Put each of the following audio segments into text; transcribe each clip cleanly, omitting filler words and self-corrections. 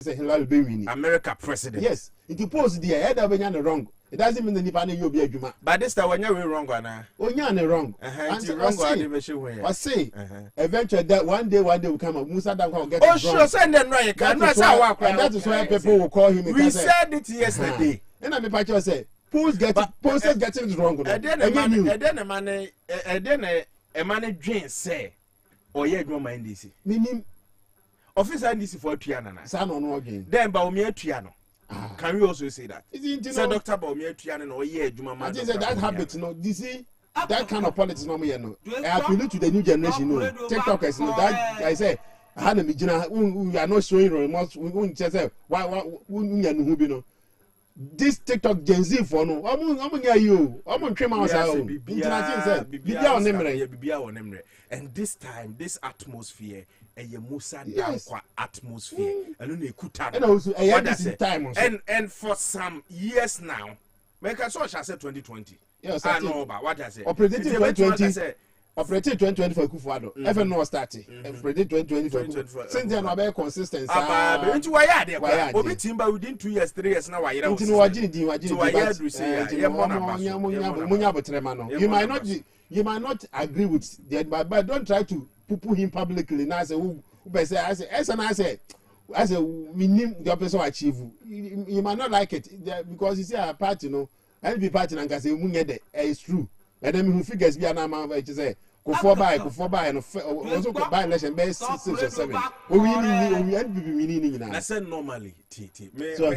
say Hillary be winning. America president. Yes. If you post the head of any wrong. It doesn't mean the Nipani you be a juma. But this time when you're wrong, Anna. Oh, you're wrong. I say, eventually that one day will come up. Musa Dam get. Oh, sure, send them right. That is why people will call him. We said it yesterday. And I'm a say, posters getting it wrong. And then a man dream say, oh, yeah, no mind this. Meaning, officer this for Tiana. Son on again. Then Baumia Tiano. Can we also say that? Say Dr. Baumia Tiano or yeah, Juma. I just said that habit, no, you see, that kind of politics, no, no. I appeal to the new generation, no. TikTokers, no, that I say, I we are not showing remorse. We won't just say, why, who know. This TikTok Gen Z for no, I'm near you. I'm on trim outside. And this time, this atmosphere, a Musa Dankwa atmosphere, and only Kutan. And also, and for some years now, make a social say 2020. Yes, I know about what I say. Operating 2020. Operating 2020 for Kufuado. Even no starting. Operating 2020 for since then, I'm consistent. But why are there? Obi Timba within 2 years, 3 years now. You might not agree with that, but don't try to poo him publicly. Now I say, I say, we need the person achieve. You might not like it because you see a party, you know, and be party and say, it's true. And then who figures be an amount of say, go for buy, and also buy election base 6 or 7. We need I said normally, Titi.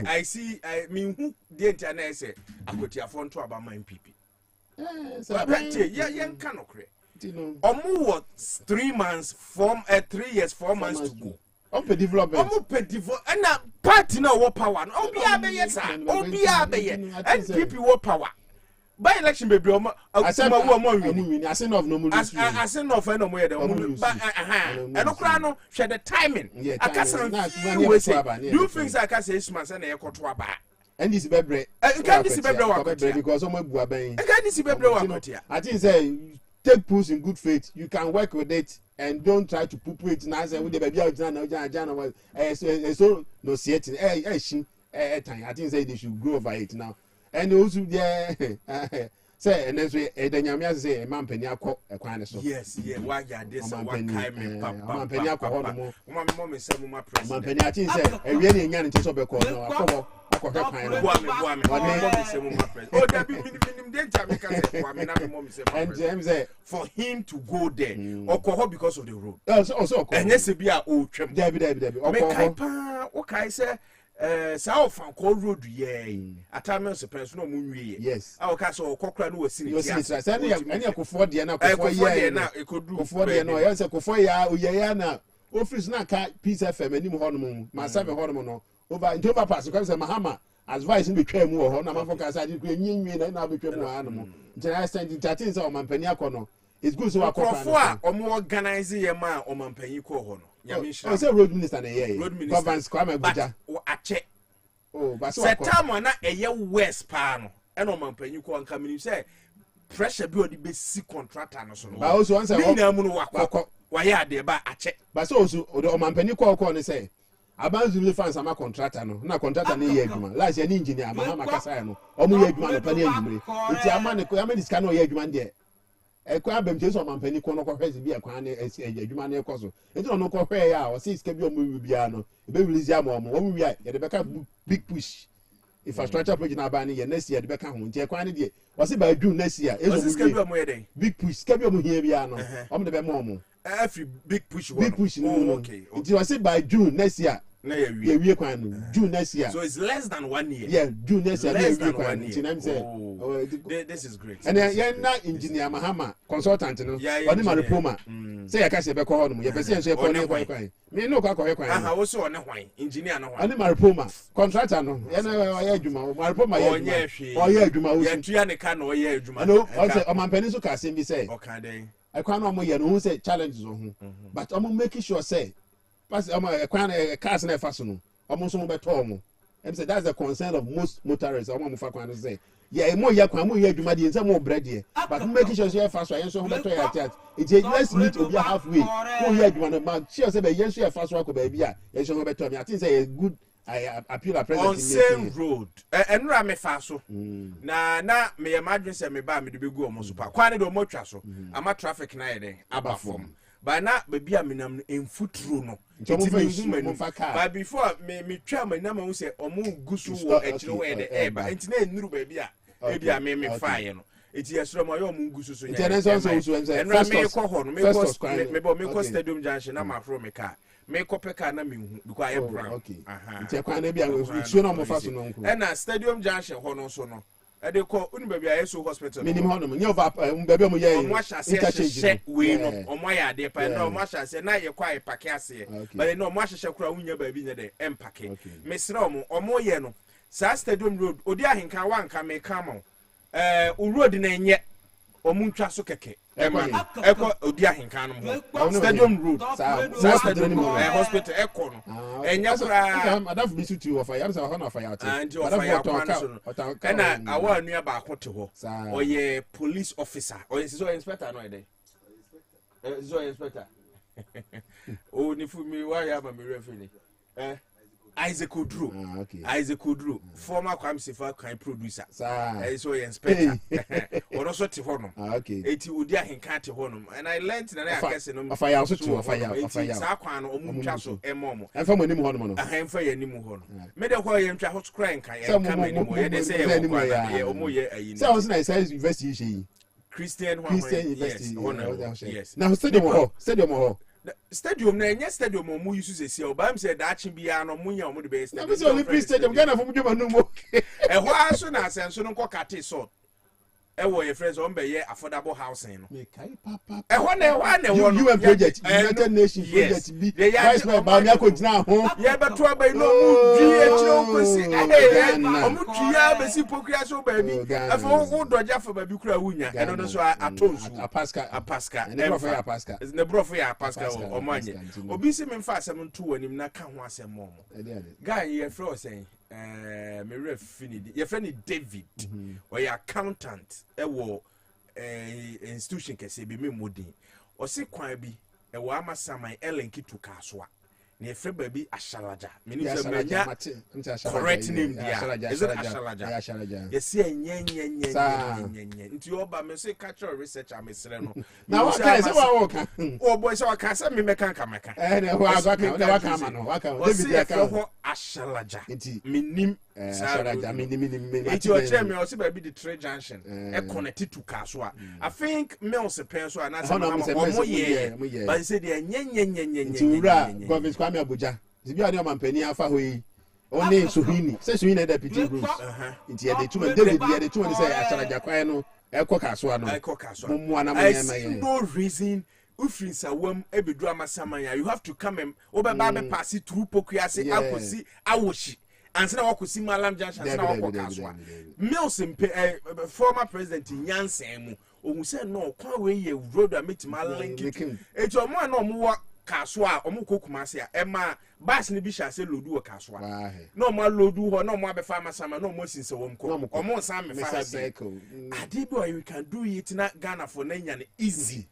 I see, I mean, who the internet say, I put your phone to about my PP. Yeah, young cannot create. Almost 3 months, 3 years, 4 months to go. Open development. And now party no what power. Yes, and people what power. By election baby, I said no more. And no share the timing. I can't do things I can say months and I got to a bar. And this baby, because I think say take push in good faith. You can work with it and don't try to poo it. Now say with the baby so no see it. I think say they should grow over it now. And also say and that's why the nyamia say man penny akọ ekwan so. Yes, why ya this one time man penny akọ ho mo. Mama say mo president. Man penny I think say e wie ne nya ne so be ko no akọ akọ kwan no. For him to go there or because of the road. Also and yes be a old trem. Debi. Okay say South and Cold Road, at time suppose no moon. Yes, our castle Cochrane was seen. Any could afford the now, it could do for the no, yes, for ya now. Office na peace FM, any hormone, my 7 hormone over into over pass because Mahama advice in became more on my focus. I did and now became more animal. I send it at his own Peniacono. It's good so I call or more organizing a man or man paying call. I say road minister road minister or a check. Oh, but so time on a year west panel and on man paying you call and come in. You say pressure be the basic contract and so. I also answer why are they by a check? But also the man penny call and say about the fans are my contractor no na contractor na ye adwuma last year engineer Mahama Kasai no omo ye adwuma no pani adwumre enti amane ko amane sika no ye adwuma de ekwa abem jesu man pani ko no ko hwezi bi ekwa na adwuma na ekoso enti no ko hwe ya o si sika bi omo bia no e be release am omo wi ye de beka big push infrastructure project na ba ni ye next year de beka ho enti ekwa ne de o si ba dun next year ezo sika bi omo ye de big push sika bi omo hia bia no omo de be mo omo every big push no okay it was said by June next year we June next year so it's less than 1 year June next year less than 1 year this is great and then na engineer Mahama consultant no oni ma repoma say yaka se be ko hono ye pese enso e ko ne kwan me no kwa kwan aha wo so one hwan engineer no hwan oni ma repoma contractor no ye na oye adwuma ma repoma ye adwuma wo ye tua ne ka na oye adwuma no o say o man pani so ka se bi say okay then I can't know ye no who say challenges on but I'm making sure say pass cars na faso no almost so beto omo em say that's the concern of most motorists omo fa kwan say yeah mo ye kwan mo ye adwuma de say mo bread here but making sure say faso yen so beto ya chat it let's meet obi halfway mo ye adwuma no but sure say be yen so faso ko ba bia yen so beto me I think say a good I appeal a president on same road enra me fa so na me imagine say me ba me de be go omo so pa kwan de omo twa so ama traffic na yede aba form ba na baby aminam no enfuturo no but before me twa manam hu say omo gusu wo ekire wo yede eba enti na enuru baby a ebi a me fire no eti yesro mo yo mungu susu nya enra me ko ho no me ko stadium junction na ma fro me car me ko peka na me hu because I brown eti kwa na bia we no mo fa so no nko e na stadium junction ho no so no e de ko unu baby ayeso hospital minimum ho no nya over baby mo ye interchange we no omo ya de pa na omo ahase na ye kwa ipake ase but no omo ahese kura unya baby nya de empake me sra omo ye no sa stadium road odi ahenka wanka me kama road na enye omuntwa so keke eko odi ahenka no stadium road sa stadium hospital eko no enye kura adaf bi sutu of fire am say ho fire out and of fire na awa nua ba akote ho oye police officer oye so inspector no ede so inspector o ni fu mi wa ya ma mi referee Isaac Odru. Isaac Odru, former Kwame Sefa kind producer. So inspector. Or also to Honum. Eti Udia Hinkati Honum. And I learned that I guess in fire also to fire. Sakwan or Munchaso and Momo. And from any Honum. I am for any Muhon. Made a way and Chahos crank. I am coming. They say, so I says investigation. Christian investigation. Yes. Now, stadium. Stadium na enye stadium omu use say o ba am say da chi bia no munya omu de be stadium. Na be Olympic stadium Ghana fo mudwuma no mo. Ho aso na asenso no nko kate so. E wo ye friends on be ye affordable housing no. Me kai papa. Ho na wo UN project, United Nations project bi. Vice Mayor ba mi akogina ho. Ye be to ba no mu dwi e kire onkosi. Omu tuya be si pokria so ba bi. Afo wo doja fo ba bi kura wunya. E no so atonsu. Apaska. Ne brofo ya Pascal omanye. Obi si me mfa asem nto wanim na ka ho asem mo. Guy ye fro say me refinidi. Ye friend David. Or accountant e wo institution kese bi me modin. O se kwan bi e wo amasaman elenki to kasoa. Na ye frɛ baby Ashalaja. Me ni say menya correct name dia. Is it Ashalaja? Yes, nye. Nti oba me say cultural research amesere no. Na wa kai say wa ka. Oh boy, so ka say me meka nka. Na wa ka ma no. Wa ka David ya ka ho Ashalaja. Nti menim Ashalaja menim. Nti o che me o say baby the trade junction e connect to Kasoa. I think Mills pen so na say mo ye. But say dey nye. Government Kwame Abuja. Zibi ade o mampani afa ho yi. Only Suhini. Say Suhini deputy Bruce. Nti ye dey tuma David ye dey tuma say Ashalaja kwan no e ko Kasoa no. Mo na mo yema no reason ufrin sawam ebedu amasamanya you have to come and obeba be pass through Pokuase akosi awoshi ansana wakosi Malam Junction ansana wako Kasoa. Mills former president Nyansen mu ohun say no kwa we ye road a metima link it omo na omo Kasoa omo kokumase a ema bus ni bi sha se lodu o Kasoa no mo lodu ho no mo abefa amasama no mo sinse wom ko omo nsan me fa cycle ade bi you can do it na Ghana for na nya easy.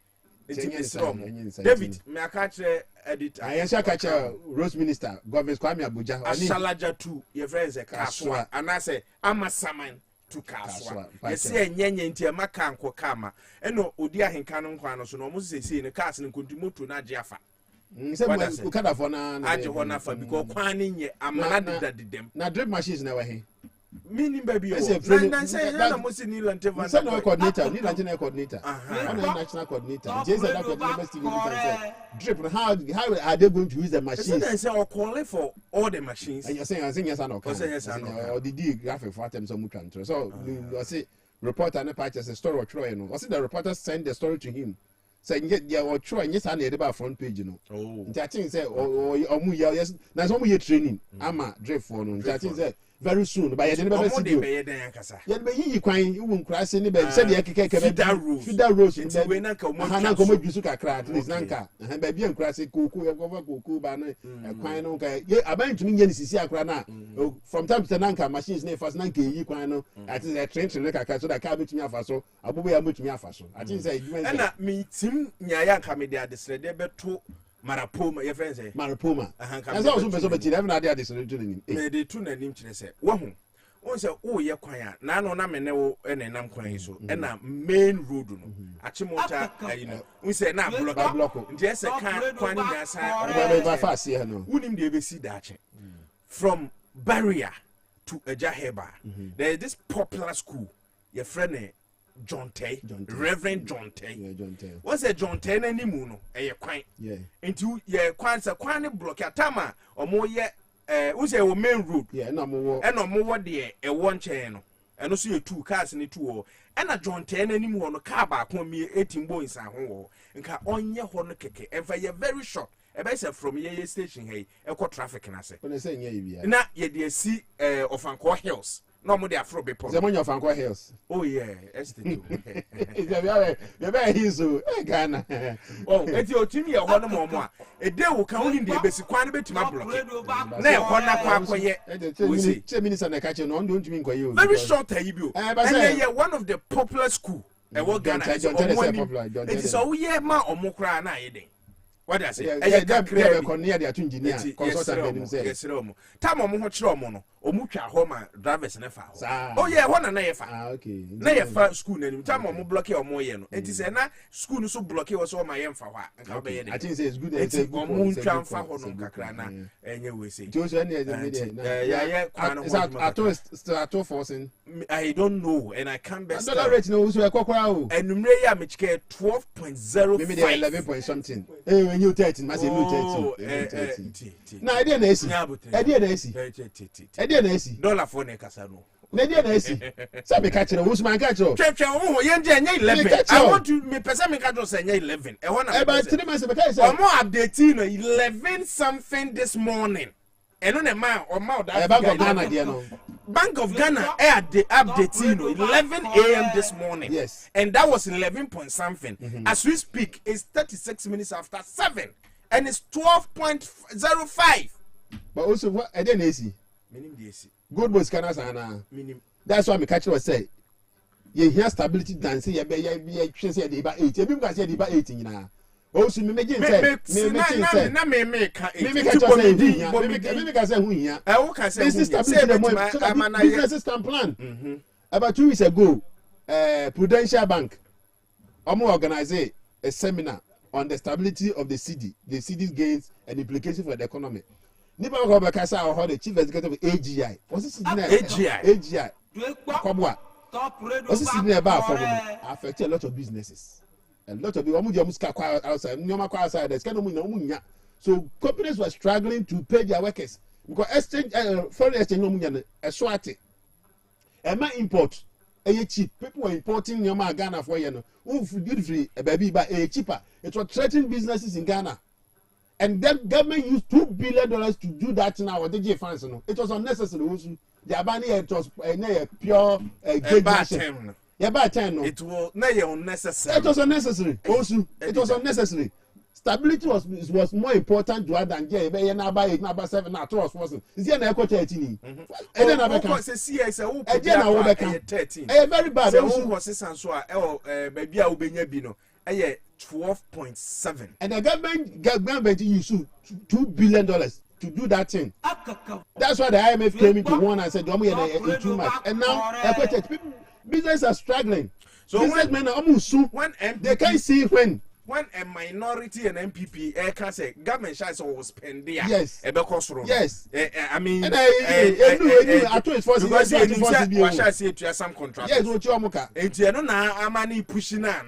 David, me akache editor. I answer catcher Rose Minister, Government Kwame Abuja. Ashalaja too, your friends a Kasoa. And I say, I'm a saman to Kasoa. You say, Nyan into a macan kama. And no, Udia Hinkanon Quano, so almost say in a castle and continue to Najafa. Ukada for na Ajahona for because Quanin ye, I'm not that them. Now, drip machines never here. Meaning baby, I say, I'm most in Niland coordinator, Niland coordinator, national coordinator. Jason, drip. How are they going to use the machines? I say, I'll call it for all the machines. And you're saying, I think yes, I know. Or the graphic for them, some control. So, I say, reporter and a patch as a story of Troy. I see the reporter send the story to him. Saying, yet, yeah, or Troy, yes, I need about front page, you know. Oh, I think, say, yes, there's only training. I'm a drift for no. I think, say, very soon by the never see you. Yet be you crying, you won't cry any bed, said the Fida Rose, when I come with Yusuka crack, Miss Nanka, and baby and crassy cuckoo, over cuckoo banner, and crying, okay. Yeah, I bind to me, Sisia Crana. From time to Nanka, machines name first Nanki, you crying. I think I train to look at so that can't be me off so. I'll be able to me off so. I think say, and that meets him, Nyanka media, the sled, but to Marapoma, your friends say. Marapoma. As also better, never had this to the They tune and him to say, Wahoo. One say, oh, yeah, quiet. Nano Nameno and an Amquay so, and a main road. Achimota, you know, we say now block. Just a can't find us. I fast here. No, wouldn't be see that from Barrier to Ejaheba. There is this popular school, your friend. John Tay, Reverend John Tay. Yeah, John Tay. What's a John Tay any moon? A quite. Yeah. Into ye quite a quite block at Tama or more yet. Who's a main road? Yeah, no more. And no more dear, a one channel. And also your 2 cars in the 2 and a John Tay any more on a car back on me 18 boys at home and car on your horn keke and for your very short. A base from ye station, hey, a core traffic and I say. When I say, yeah, now ye dear see of Uncle Hills. No more there for people. The money of Uncle Hills. Oh, yeah, ST2. You're very easy, Ghana. Oh, it's your team, you're one more. A day will count in the basic quantity to my block. Now, one up yet. 10 minutes and a catch on, don't you mean for you? Very short, you. And you're one of the popular school. And what Ghana is it is all year, ma or Mokra, and what I say? I can't near the engineer, consultant, yes, Tam or Mochomono, or Mucha Homa, drivers and a foul. Oh, yeah, one and a foul. Okay. Nay, a first school, and time or blocky or more. It is a school so blocky was all my empire. I think it's good. It's a moon tram for Cacrana, and you will say. Start forcing. I don't know, and I can't best. I don't know who's a cocoa. And Numeria Michke 12.0, maybe 11 point something. New 13, must be new 13. No, I didn't see. I didn't see. I didn't see. Dollar for Necasano. I didn't see. Sabi catcher, who's my catcher? Oh, yeah, 11. I want to me Pesamicato say 11. I want to about 3 months of a case. Or more updating 11 something this morning. And on a man or mouth. Bank of Ghana, dear no. Bank of Ghana aired the update 11 a.m. this morning. Yes. And that was 11 point something. As we speak, it's 36 minutes after 7. And it's 12.05. But also, what I didn't see. Good boys can answer. That's why my catcher was say. You hear stability dance, you be 8. You guys say about 18 now. Also, me make businesses can plan. About 2 weeks ago, Prudential Bank organized a seminar on the stability of the city's gains and implications for the economy. Nipa ko be kasa or the chief executive of AGI. What's this name? AGI. Kwabena. What's this name about for affect a lot of businesses. A lot of people outside. So companies were struggling to pay their workers because exchange foreign exchange no a swati. And my import cheap. People were importing Nyama Ghana for beautifully a baby but cheaper. It was threatening businesses in Ghana. And then government used $2 billion to do that now. What did you find? It was unnecessary. The Abani it was pure bad time. It was unnecessary. It was unnecessary. Also, it was unnecessary. Stability was more important to her than number 8, number 7, now 12 wasn't. Is there an 13? And then I say 13. Very bad. Baby, I will be 12.7. And the government used $2 billion to do that thing. That's why the IMF came into one and said, "Don't too much." And now, businesses are struggling. So businessmen are almost when they can't see when a minority and MPP can say government shall will spend there. Yes. Yes. I mean, and I told for what shall I say to some contract? Yes, what you are. And you know now, I'm pushing na.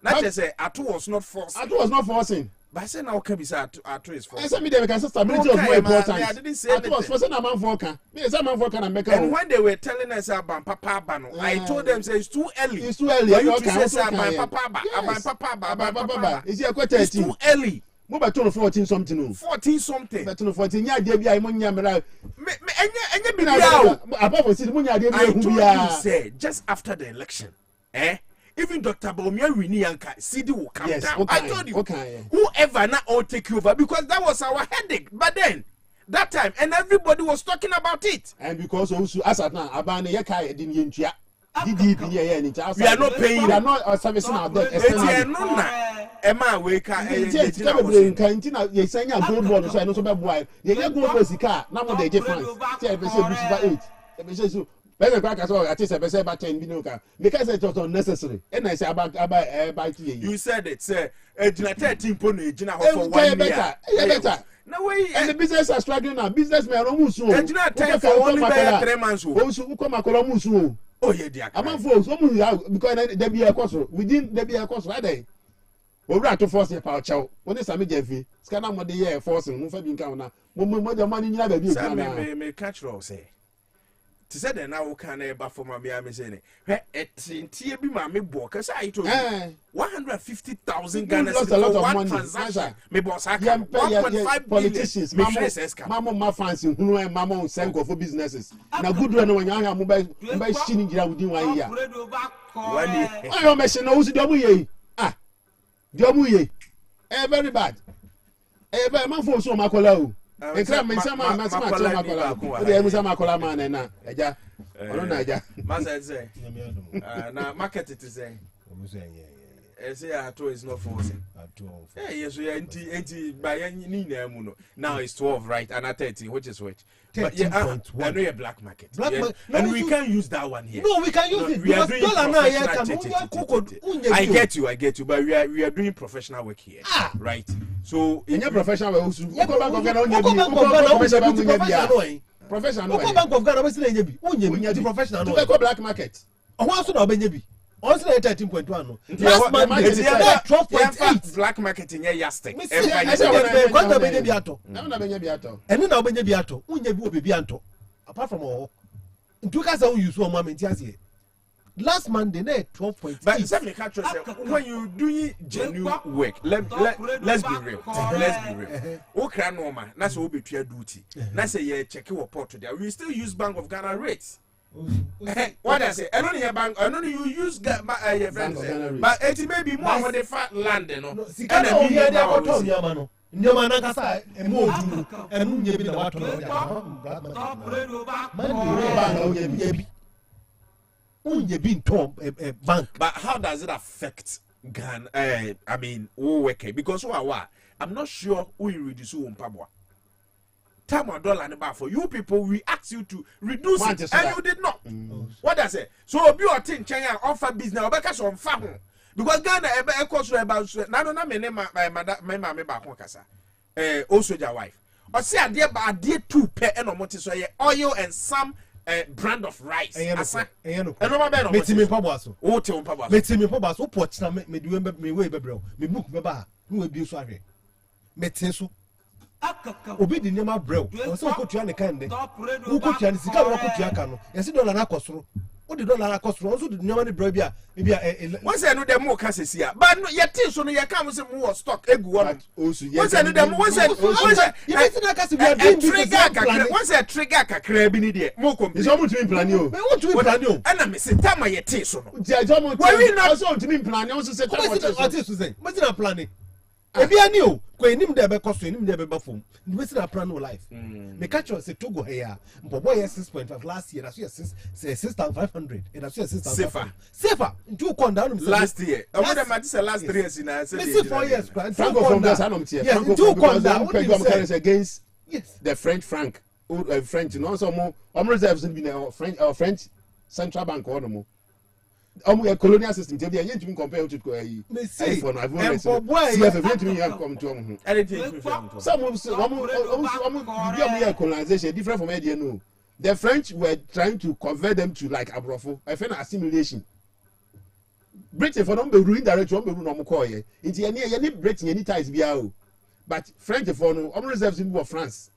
Not just say Atu was not forcing. Atu was not forcing. But I say now can be said Atu is forcing. I said me there because stability was more important. I didn't say Atu was forcing a man for can. Me say man for can and make. And when they were telling us about Papa Bano, I told them say it's too early. It's too early. You to say about Papa. Is it quite 13? It's too early. Move back to 14 something. 14 something. Back to 14. Yeah, Debbie, I'm on Yamera. I told you say just after the election, even Dr. Baumia Winianka, CD will come down. I told you, whoever now will take over because that was our headache. But then, that time, and everybody was talking about it. And because also, as at now, Abane Yakai didn't DDP here ni we are not paying, we are not servicing our debt externally. No na Emma we ka Ntina ye sanya gold bond so no so be boy ye gold bond sika na mo dey difference say be say bush 8 be say so when the crackers or at least be say about 10 billion ka because it was unnecessary and I say about you said it say ejina 13 po no ejina for 1 year better no way and the business are struggling now businessmen no musu ejina 10 for only 3 months o su ko makola musu oh yeah dia am for so mu because they be a cost within they be a cost right there owura to force your power chow woni sami jefi scanner mo de ye force mo fa bi nka na mo de money nyina ba bi o na me catch roll say to say that now can eba for me say etintie bi ma me bo ka say to 150,000 Ghana lost a lot of money transaction me boss aka 1.5 politicians mama fans hunu e mama senko for businesses na good one when you am ba shini gira within 1 year wani ayo me se no usi do mu ye very bad very man for so makola o ekra me sama makola o de me sama makola man na eja ono na eja masa say na market it say say ato is not forcing yes we anti by ni na mu no now it's 12 right and 30 which is which but yeah, I know a black market. And we can't use that one here. No, we can use it. We are doing I get you, but we are doing professional work here, right? So in your professional work, professional Bank of Ghana, professional black market. Also 13.1 last month it's 12.8 black market in yastic and now benye biato unye bi obi bianto apart from all ntu ka say use one moment here last monday na 12.8 but let me catch you when you doing genuine work let's be real o kra normal na say obetua duty na say ye check your report there we still use Bank of Ghana rates. What I say, I don't hear bank, I don't you use your friends, but it may be more when they fat land, you know. And I hear they are talking, Yamano. Nyamana kasa emo du emu nyebi na wato bank. But how does it affect Ghana? I mean, work because I'm not sure we reduce Pabwa. Time $1 and about for you people, we asked you to reduce it, and you did not. What does it? So you are think China offer business because on farm because Ghana equals about na me name my mama back on kasa. Also your wife. Or say a dear 2 per and so oil and some brand of rice. Asa. And no matter. Metimi pabaso. O te on pabaso. Metimi pabaso. Poch na me do me way bebro. Me book beba. Who will be so agree. Metinso. Obi di nema brew o se ko tua ne kan de wo ko tua ne sika wo ko tua kan no yesi dollar na kosoro o di dollar na kosoro so di nema ne brew bia won say no dem mo ka sesi a but no ye tin so no ye ka mo se mo stock egu won won say no dem won say you fit na ka se bia doing trigger won say trigger kakra bi ni de mo complete so mo tumi plan o me wo tumi plan o ana me se tama ye tin so no je so mo tumi so tumi plan o so se tama what so say mo tin plan ebi ani o ko enim de be koso enim de be ba fom we see that plan no life me catch us say Togo here mbobo ye 6.5 last year that's 6,500 and that's 6,500 safer into come down last year I would have say last 3 years na say 4 years Franco from the Sanom here Franco come down against the French franc French no so mo reserves be French central bank or no a colonial system they are yet to compare to for no I've always come to some colonization different from India no the French were trying to convert them to like abrofo I find assimilation Britain for them be ruin direct one be no mo call here into any Britain any ties be out but French for no reserves in France.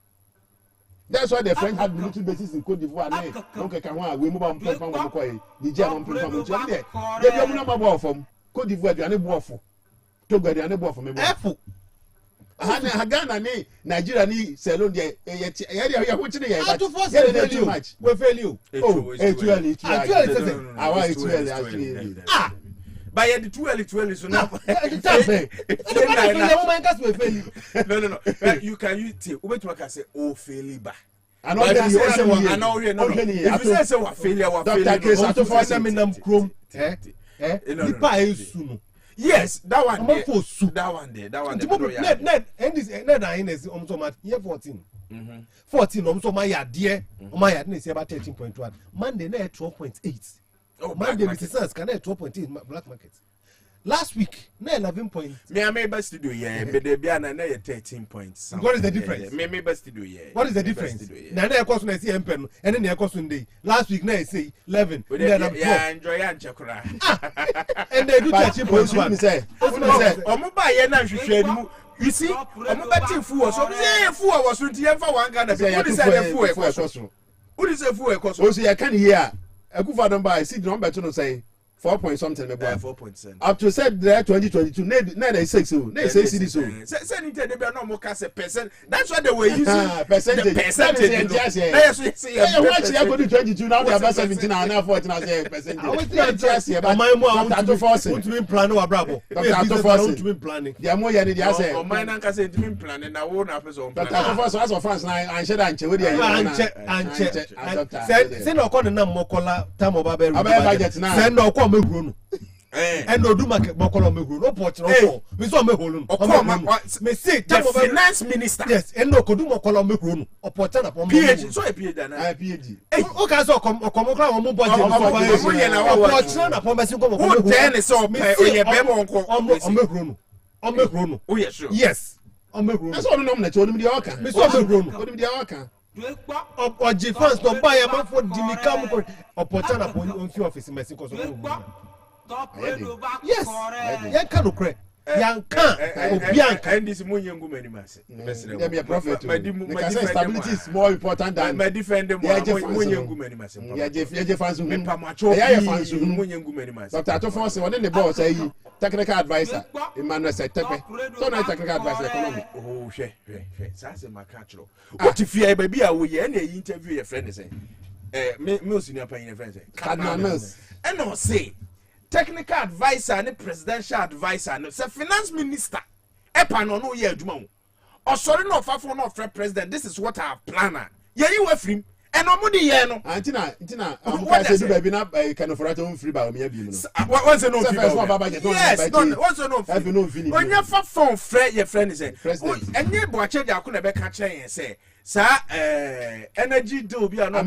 That's why the French had military bases in Côte d'Ivoire. Donc, quand we move on from Mokoy, Niger on from Mokoy, they be on number from Côte d'Ivoire. You are not born Togo, you are not born from me. Ghana ni Nigeria ni Salon there. Yeah, which they are too much. We fail you. Oh, it's too early. It's too early. But yeah, too early. So now, no. You can use it. Say, oh, fairly bad. And all the if you say wa failure Dr. Case to force me nam krom nipa esu no yes that one there that one net and this net I is so much year 14 14 so my yade my yade is about 13.1 Monday na 12.8 Monday business can 12.8 black market last week na 11 point me am best to do but there be na 13 points. What is the difference? Me best to do what is the difference? Na na cost na see empen and na cost day last week na say 11 yeah enjoy and chekura and they do 13.1 say omo ba ye na hwehwe mu you see omo ba team fu so say fu was 20 yen fa one Ghana be who say fu e koso who say fu e koso o so you can hear akufa number I see the number to no say 4 point something me boy 4.7 up to said there 2022 na 6 so na 6 cities so say ni tell dem no mo ka say percent that's why they were using percentage yes you see what you go to 22 now they about 17 and now 14 as a percentage just here but Dr. to force to be planning wa brabo Dr. to force to be planning dia mo ye ni dia say o man nka say to be planning na wo na person Dr. to force as of France na anche da anche we dey anche say no call na mokola time oba be budget na say no call mehuro no and no do market mokola mehuro no port no call me so mehuro no me say the finance minister yes and no ko do mokola mehuro no opportunity na pon PhD so a PhD na PhD o ka so komokra wo mo budget mo ye na wa opportunity na pon be sin ko mo who then is so o ye be mo nko o mehuro no oh yes sure yes o mehuro so no na cho nim dia oka me so mehuro no nim dia oka oji fans no buy am for dinikam ko opportunity na pon on fi office mesin ko so yes yan kan okre yan kan obianka and this munyengu mani mase dem be prophet because stability is more important than my defender munyengu mani mase ye fans me pamacho ya fans munyengu mani mase Dr. to force one the boss say technical advisor Emmanuel Setepe so na technical advisor economy oh hwe sa se makachro what if you baby a we ye na interview your friend say me osini apan your friend say Cardinal Mills and no say technical advisor and presidential advisor and say finance minister epa no no ye aduma o sorry no fafo no for president this is what I have planned ye you afrim and no mudi ye no antina am ka say do baby na kind of right on free by me abi no one say no free yes no one say no free no free when you fafo friend your friend say enye bo ache dia ko na be ka kire say sa energy deal bi no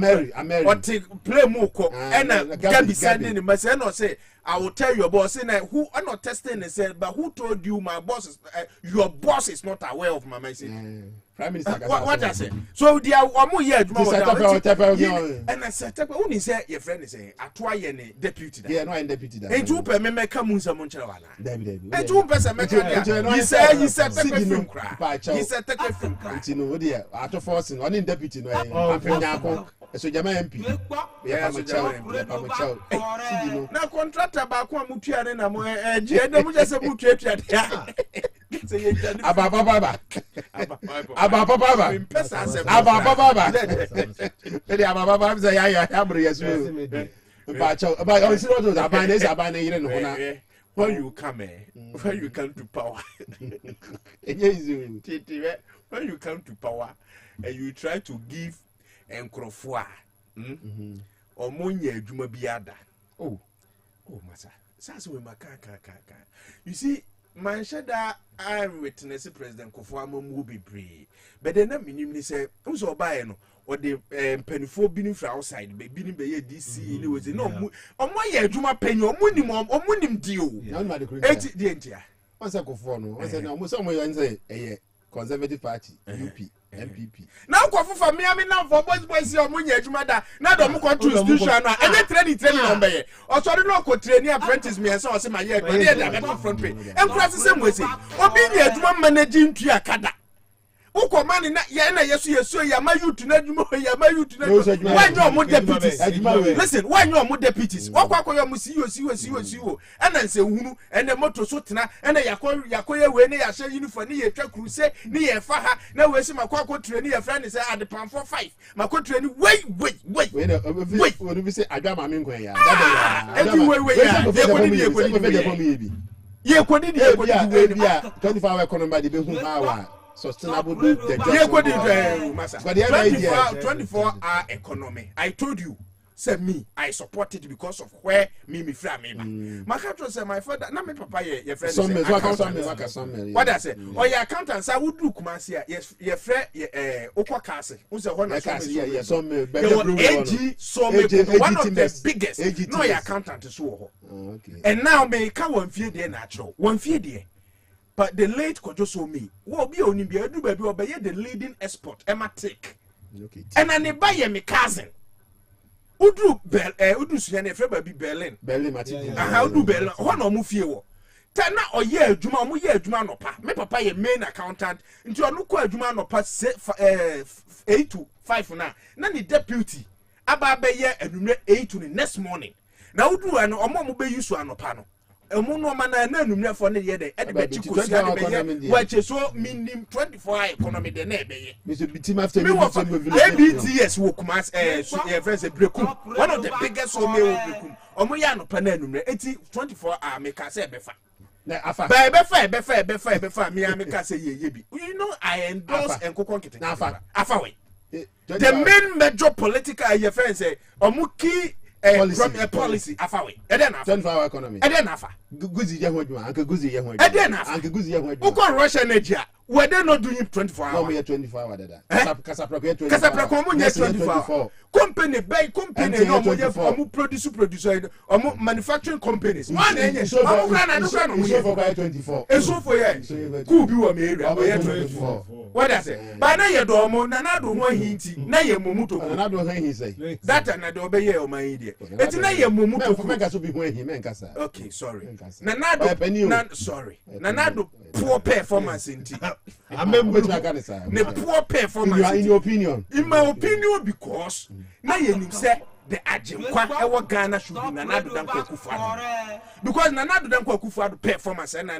what play mu ko and gabi sending me say no say I will tell your boss who are not testing and said but who told you my boss is your boss is not aware of my message. Prime Minister what I say so they are omo here and I said who say your friend is saying atwa ye ne deputy yeah no deputy that and you per me make am nsam nchira wana David and you person make he said take film cry he said take film cry no dey ato forcing on deputy no afenya ko so jama MP yeah so jama na contractor ba ko amutua ne na mo je dem je se mutua tua say ye ababa say ya bro yesu ba chao ba o si no aban is aban yire no na when you come to power when you come to power and you try to give enkrofo a omonya adwuma biada oh masa sasa we makaka you see man shada I witness President Kofi Amamu bebre but then na minim say unso obaye no or the penifo bini from outside be bini be DC ni we say no omo ye adwuma panyi omunim dio eti di entia once Kofi no once na omo so omo yan say Conservative Party UP MPP now Kofi for me na for boys omunya adwuma da na do mo constitution na any training number ye o so no ko train apprentice me say o say my ye go dey that front page enkrasi say mo say obi ni adwuma managing tua kada uko mani na ye na yesu ya ma youth na adwuma ya ma youth na why no mo deputies listen why no mo deputies wakwakoyo mo CEO ena nse hunu ena moto so tena ena yakoye we ne ya hye uniform ne ye twa kruse ne ye fa ha na we se makwako train ye friend say adepan for 5 makwa train wait we be say adwa ma me nkwan ya ye kodi 24 hour economy de be hu ma wa sustainable the massa 24-hour economy. I told you, say me, I support it because of where me fra me. My country say my father, na me papa your friend say what I say? Oh your accountants I would do Kumasi, yes, your friend Okwa Kase, who's a one of AG, so one of the biggest. No your accountant is so. And now me can one fear there natural, one fear there. But the late Kojo so me, will be only be the leading export, Emma take. And I buy me cousin. Udu Suyan Freba be Berlin. How do Berlin? One or Mufio. Tana or ye, Juma, Juma, me papa, your main accountant, into a look at Juma, 8 to 5 now. None deputy. Abba ye and 8 to the next morning. Now do an or be used to an opano. Mono mana na numre for ne ye de e de be chikusia de be wa che so minim 24-hour economy de na be ye Mr. Bitim after me ABTS wo kumas your friends e brekum one of the biggest so me wo brekum omo ya no pa na numre eti 24-hour me ka say be fa na afa be fa me ka say ye bi you know I endorse enkokon kete na afa we the main major political your friends say omo ki policy afawe eden afa 24-hour economy eden afa guzi je hoduma anke guzi je hoduma eden afa anke guzi je hoduma uko Russia Nigeria we dey not doing 24 hours no me 24-hour dada Casaprako 24 Casaprako mo 24 company buy company no mo ye omo producer omo manufacturing companies one enye omo kana no kana mo ye for buy 24 eso for ye cool bi wo me area mo ye 24 what I say by na ye do omo na do ho hinti na ye momuto na do ho hin say that na do be ye o man yi de eti na ye momuto ko me ka so bi ho hin men kasa okay sorry na sorry na do poor performance inti the poor performance in your opinion in my opinion because na ye nim say the Agyemang ewo Ghana should be Nanado Danko Akufo-Addo because Nanado Danko Akufo-Addo performance and na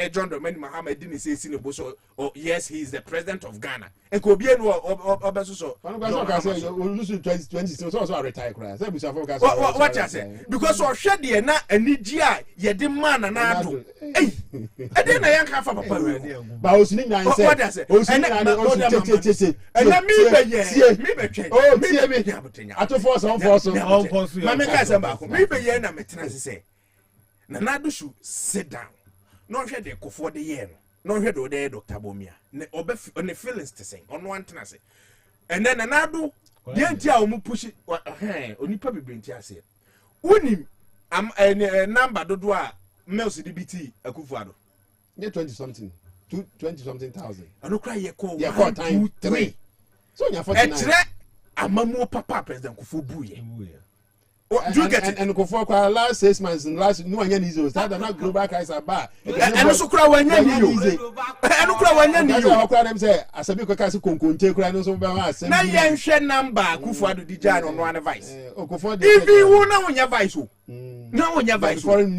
John Dramani Mahama didn't say Sinebo oh yes he is the president of Ghana and ko bi enu obeso so one go say you lose 2020 so retire cry say busa focus what you say because o hwe de na anigi a ye de man Nanado eh e de na yan ka fa papa ba osini nyan say what you say osini nyan o and me be ye me be twen oh me be atofo so Mama ka say ba ko me be ye na metena say Nanado should sit down no hwe de kofo de ye no hwe de de Dr. Bomia ne obe ne feelings to say ono antena say and then Nanado de ntia o mu push onipa bebrenti ase unim am number dodo a mails DBT Akufo-Addo ye 20 something 20 something thousand ano cry ye call 1 2 3 so nya 49 amamu papa president Akufo buye do you get it and Akufo kwa last 6 months and last no anya nizo start na global crisis aba and so kura wanya ni yo and kura wanya ni yo akwa dem say asabi kwa kasi konkonte kura no so be ma asem na ye nhwe number Akufo-Addo di ja no no vice Akufo if you na wonya vice o na wonya vice foreign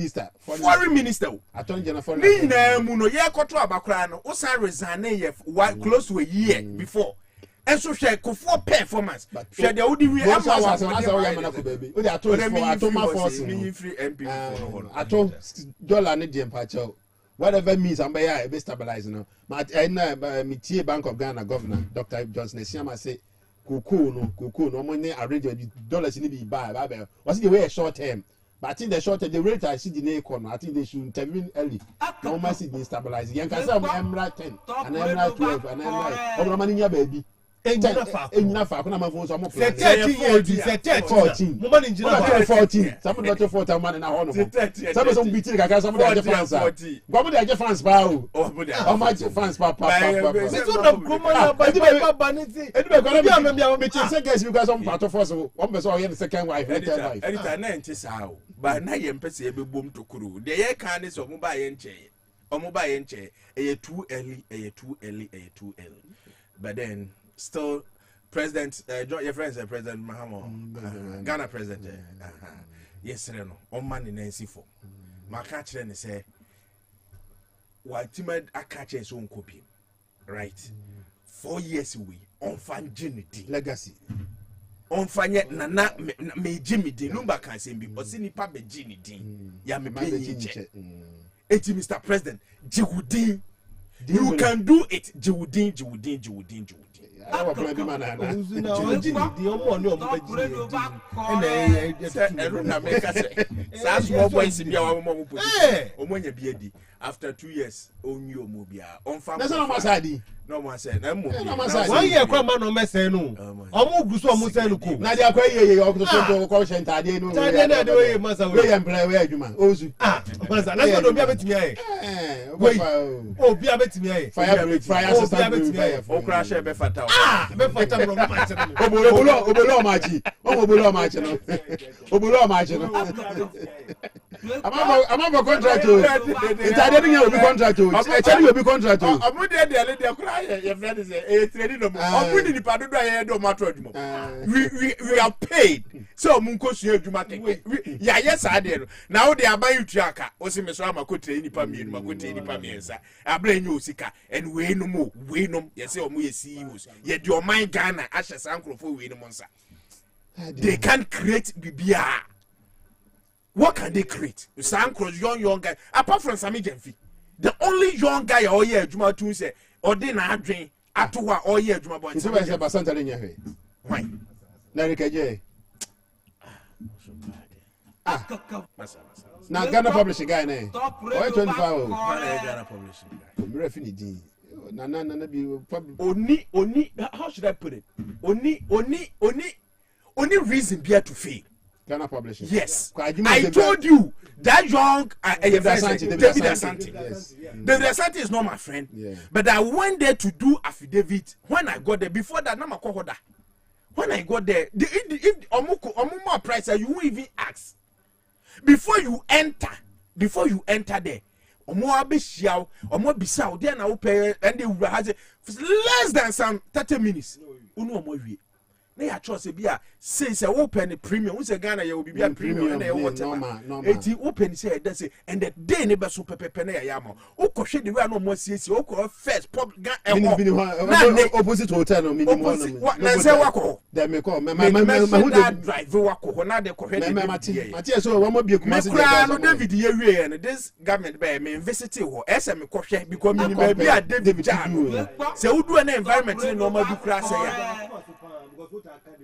minister attorney general foreign ni na mu no ye koto abakura no o san resign ye close to a year before and so share Akufo performance share the odi we am was na ko baby o dey atoma force me free MP ato dollar ne dey mpacha whatever means am be ya be stabilize no but na metie Bank of Ghana governor Dr. Johnson Esiama say kuku no mo ne arrange dollars ni be buy was the way short term but I think the short term the rate I see the economy I think they should intervene early no ma see dey stabilize yen can say Emerald 10 and Emerald 12 and Emerald o money nya baby Enina fa kuna mafo so mo plan 14 mo man engineer 14 some not 14 man na ho no some some biti kaka some dey France go mo dey France pa o ma dey France pa se so na gomo ya ba ni ti be ko na be am be say guys because some part of us o be so here the second wife third wife anytime na enti sa o ba na ye mpese e be bom tokuru de ye kan ni so mo ba ye nche e too early but then still President your friends President Mahama Ghana president yes no on man in NC4 ma ka kire ne say wa timid aka kire so nkopi right 4 years away on fan genity legacy on fanye nana me Jimmy di number kan say bi o si nipa be genity ya me pe eti Mr. President jigudin You can do it. Jiwudin. After 2 years, only Omobia. That's not my side. No more said. 1 year, come on, no mess. No, I'm going to say, look, now they are quite a caution. I didn't know the way you must have play where you man. Oh, that's not be a bit me. Wait, oh, be a bit me. Fire, oh, crash a befata. Obulo I'm a contract. I didn't be contract. I tell you, be contract. I'm with the cry. Your friend is a trading. I'm with the Padua. Don't matter. We are paid. So Munko Jumatic. Yes, I did. Now they are buying Traka. Osimesama could train Pami, Makutini Pamiesa. I blame you, Sika, and we no more. We no, yes, we see you. Yet your mind Ghana, Ashes uncle for Winamonsa. They can't create BBR. What can they create? Cross young guy. Apart from Sami Genfi, the only young guy all year Juma Tuesday or dinner drink Atua all year Juma Boy. It's about Basanta in your head. Why? Narika J. Now Ghana publishing guy name. Why 25? Ghana publishing guy. Refinity. Nana be Only. How should I put it? Only reason be to fail. Ghana publishing. Yes, I told you that young David Asante. David Asante is not my friend, but I went there to do affidavit. When I got there, before that, na makohoda. When I got there, if omumo price, you won't even ask. Before you enter there, omo abeshiao, omo bisao. There na upe and they will have less than some 30 minutes. Unu omo wie. Na ya trust be a say open premium. We say Ghana you will be a premium and whatever. Eti open say that say and the day ne be so pepe na ya ma. O ko hwe the way no mo siesie o ko first pop opposite hotel no minimum. Na say wako. Dem me call me who dey drive wako na dey ko hwe the. Mati so wo mo bi kuma se no David ye wie and this government be me visit ho. Ese me ko hwe because me be a David Jano. Say wo do na environment no ma du kra say ya.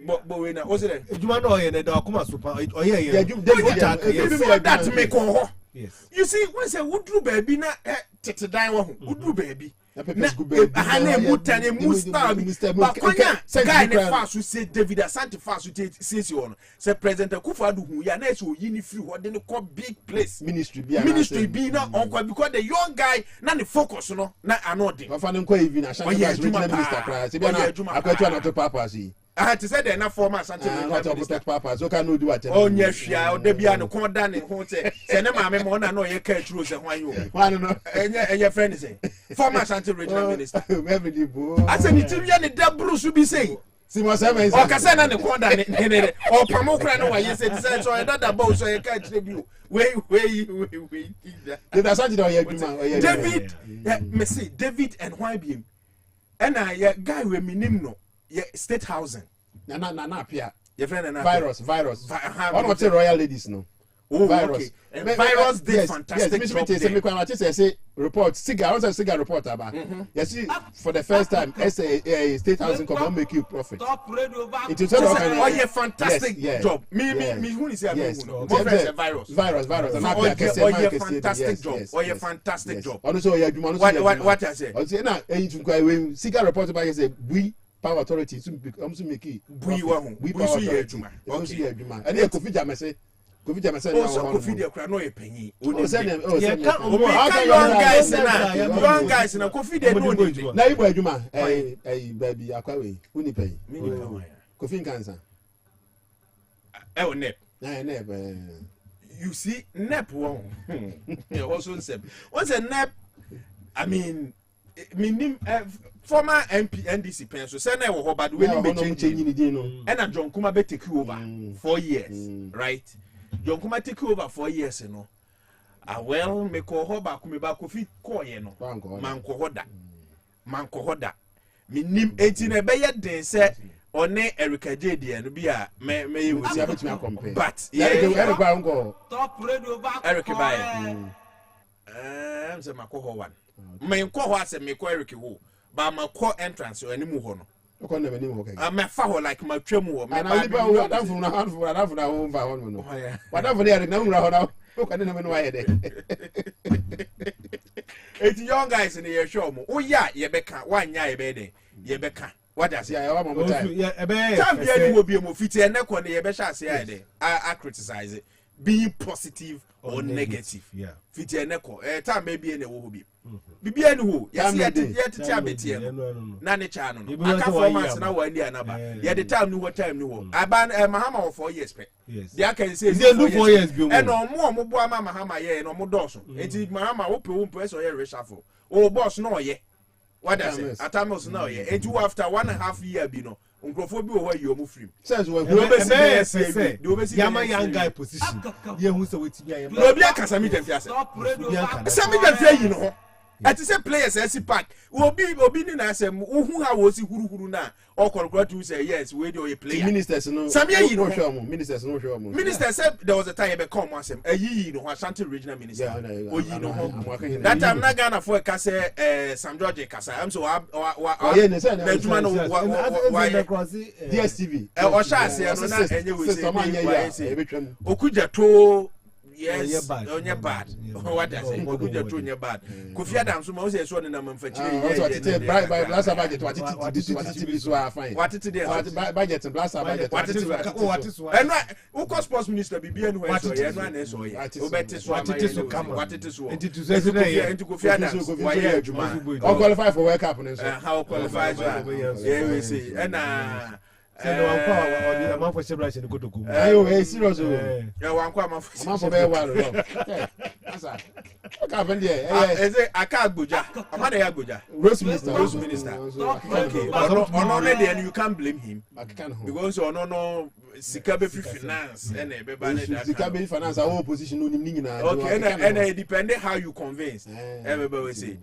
But we na what's it? Juma no ye na da kuma super. Oh yeah. That make on. Yes. You see, when say wudru baby na tete dan wo ho. Wudru baby. Na hane mutane musta ba kwanya guy ne fast say David Asante fast say on. Say President Akufo-Addo hu ya na so yi ni free ho de ko big place. Ministry be na onko because the young guy na the focus no na anode. Ofa ne ko even Asante minister cry. Say be na akwatua na to papa see. To say they're not former Asante papa so can no do what. Oh yes, yeah, they be an corner down in home say na mama mo na no ye catch rules and why you. Why no? And your friend is former Asante regional minister. I said ni TV and the Bruce will be saying. Simo 7 o kasa na ne corner o pamokra no why you say so that boss so you catch review. Wait. Did Asante do ye adwuma? David, me say David and why be him. And I guy we minim no. Yeah, state housing. Na pia. Your friend na virus. One of the royal ladies no. Oh, virus. Okay. Virus did fantastic job. Yes, say report cigar report about. Yes, for the first time a state housing can make you profit. It is a fantastic job. Me who is here virus. And I can say fantastic job. A fantastic job. Also what I say. I say na when cigar report about say we power authority to make it we power authority and e Kofi Jamese na Kofi de kra no e panyi young guys na Kofi de no ni na ibo adwuma baby akwawe uni pay Kofi Nkansa nep you see nep won also nep what's a nep I mean former MP NDC penso say na wo but we need to change and John Kuma be take over 4 years right John Kuma take over 4 years no well me ko ho ba kuma ba Kofi ko ye no man ko hoda me nim enti na be ye den say one Erika Jade no bi a me you see abetumi compare but Erika go Erika ba I'm say makoho one me nko ho ase me ko Eric ho ba ma ko entrance o animu ho no ko na mani ho kai me fa ho like ma twam ho me ba liba ho adanfo na ho mfa ho no wadanfo ne Eric na nwura ho na ko na me no aye de eti young guys in the show mo oya ye beka wanya ye be de ye beka what does ya wa mo time time be any mo be mo fiti ene ko ne ye be sha se ya de I criticize it being positive or negative fiti ene ko time be be ene wo bi bibi ene ho ye se ye tete abeti na ne cha no aka performance na wa ni anaba ye the time ni wo time ni wo aban mahama wo 4 years pe they can say 4 years bi e no mo bo ama mahama ye no mo doso enti mahama wo pe so ye reshuffle o boss no ye what does it atamos no ye enti after 1.5 year bi no nkrofo bi wo ho ye o mu free says we say yama young guy position ye hu so wetimi aye no bi akasa mi dem fiase sami dem fie yi no ho ati say players AC pack obi ni na asem uhu ha wo si huru na okorokoro to say yes we dey player ministers no sami yi no show mo ministers no show mo minister said there was a time be come asem ayi no Ashanti regional minister oyi no ho that time na Ghana for ka say Sam George kasa am so wa Benjamin no DSTV o sha ase no na enye we say okuja to yes onye bad what does it okuja to onye bad Kofi Adam so ma o say so na mamfachire ye by blast budget watiti so fine watiti there budget blast budget watiti so and who call sports minister bibia no so ye no na so ye obeti so watiti so enti Kofi Adam why adwuma o qualify for World Cup no so how qualify yeah we see and say no one for man for celebration go to go ayo serious o yeah one kwa man for be wa lo asa o ka ben there eze aka agboja amade ya agboja Rose minister okay ono ne there you can't blame him because ono no sika be finance and e be ba ne that sika be finance our opposition no nim nyina okay and it depend how you convince everybody will say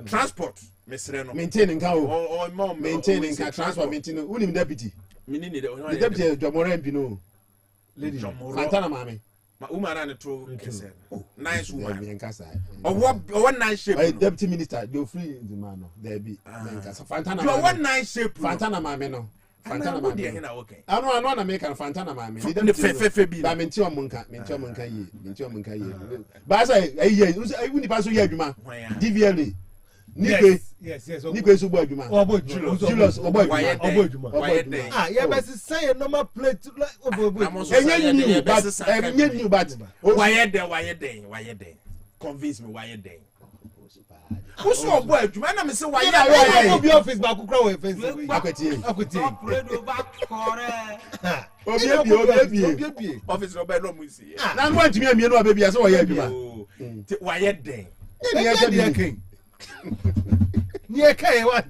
transport mesre no maintaining ka o maintaining ka transport maintaining unim deputy minini the deputy Jomore MP no lady Fantana mami ma umara ne to kese nice woman me nkasa o nice shape deputy minister you free the man no there be nkasa Fantana you one nice shape Fantana mami no Fantana mami dey na okay ano na make Fantana mami the deputy bi ba menti o monka ye ba say ayi uni pa so ye adwuma DVLA yes Nipe so bo adwuma obo Julius obo adwuma ah ye be say normal plate obo enye new but why dey convince me why dey who's so obo adwuma na me say why dey obi office ba kukra we face akweti obi office no be no mu see na no antimi amie no ababi ase wo ye adwuma why dey ni ye se bi ken ni e kai what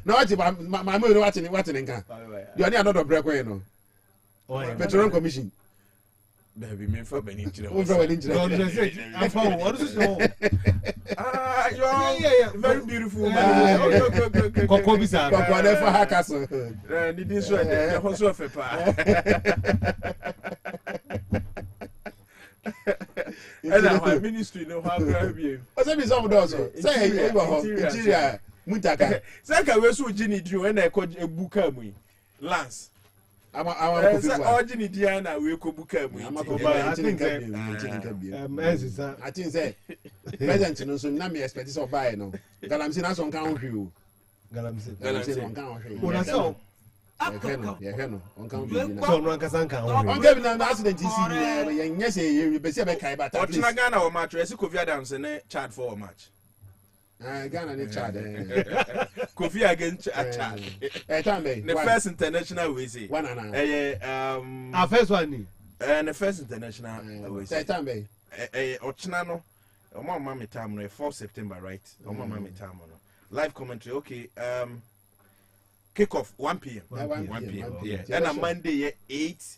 na wati ma mo no wati ni nkan you ani another break we no petroleum commission baby me for beni njire o for beni njire don't say afa what is so yeah very beautiful man kokko bisa kokko na fa hakaso ni din so e ho so fe pa and our ministry no how grab you o se bi some doors say e go ho interior mutaka say ka we so gini di when e ko ebuka mu Lance ama ko fi wa gini di na we ko buka mu ama ko ba interior I think say present no so na me expect so buy no galamsi na so nkan ho hwe o galamsi nkan ho hwe o na so yeah, no. On can't be so no nkasa nkan ho on get na accident is in yen say you be say be kai but at least Ghana o match esi Kofi Adams ne chart for match Ghana ne chart Kofi against chart time be the first international we say one and our first one ni the first international we say time be ochina no o ma me time no 4 September right o ma me time no live commentary okay kick off 1 p.m. 1 p.m. Yeah. And a Monday 8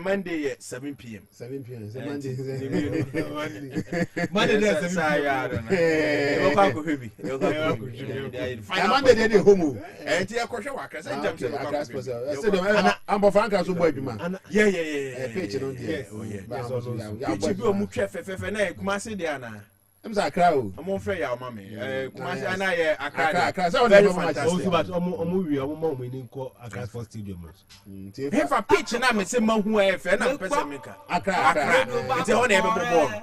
Monday 7 p.m. 7 p.m. Monday there 7 p.m. Monday dey home. Enti akwohwe wakra say jam say I'm Franca so boy adwuma. Yeah. Page no there. Yeah. Bi o mu twa fefefe na kuma se dey ana. I'm say Accra o. I'm on fair ya mama. Kumasi ana ye Accra. So very we fantastic. Also but omo we need call Accra Sports Stadium. If a pitch na me say man hu e fe na person maker. Accra. It's a one e be ball.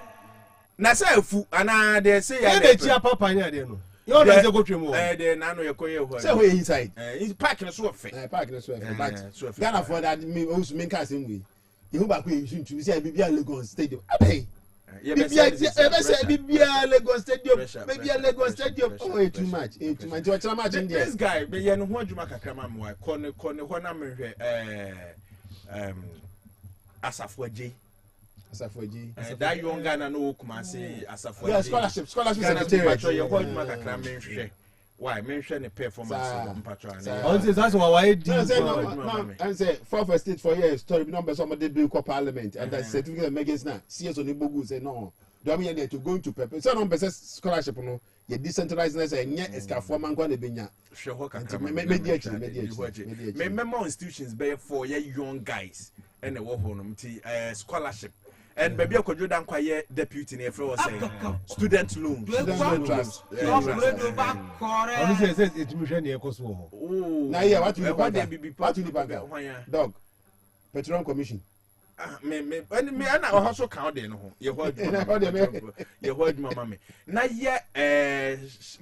Na say fu ana they say Yeah, they chia papa nya there no. You don't say go twem o. They na no ye koye ho. Say we inside. In park na so fe. Park na so fe. But Ghana for that me also make us we. You back we you to say Bibia Lagos Stadium. Abey. Bibia Lagos Stadium. Maybe Lagos Stadium. Oh, too much. Too much. What's the match in there? This guy, be ye no ho adwuma kakra ma mo. Kone ho na me hwe Asafo Agye. That young Ghana no Kumasi Asafo Agye. Yeah, scholarship secretariat. Ye ho adwuma kakra me hwe. Why mention the performance of Mpatwa? On says that's why do. And say for state for years story number somebody do co parliament and that certificate makers now. CS on Ibogu say no. Do I mean they to going to prepare. So number scholarship no. You decentralized and yet esca for man kwa benya. Me member institutions be for young guys and the war scholarship. And baby I could dan kwaye deputy na efre was say student loan trust. Only says it me hwe na ekoso ho. Na here what you bank dog petroleum commission. Me na also count there no ho. Ye ho mama me. Na here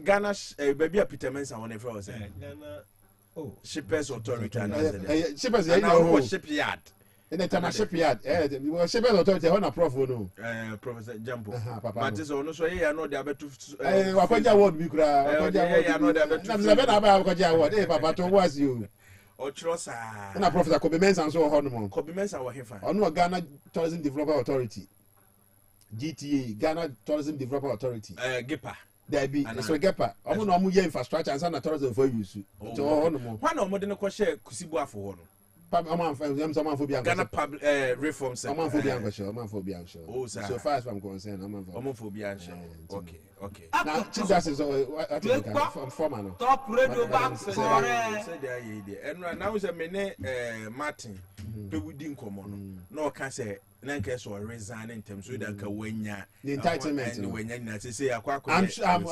Ghana baby Peter Mensa won efre was say Ghana shippers authority and shippers shipyard. In the time shipyard, we shippers authority on a prof no. Professor Jambo. But is ono so here no dey abetu. Wakoja award bi kura. Wakoja award. Na mzabe na ba wakoja award. Papa to was you. Otrosa. Na Professor Kwabena Mensa so ho no mo. Kwabena Mensa wo hefa. Ono Ghana Tourism Development Authority. GTA, Ghana Tourism Development Authority. GEPA. There be so GEPA. Omo no mo ye infrastructure and na tourism for use. To ho no mo. When omo de no ko share kusibu afo ho no. Ghana public reform center. So far as I'm concerned, okay. Now, Chief Justice, former no. Top radio back. And now is a mene Martin. People didn't come on. No can say. So resign in terms of the entitlement.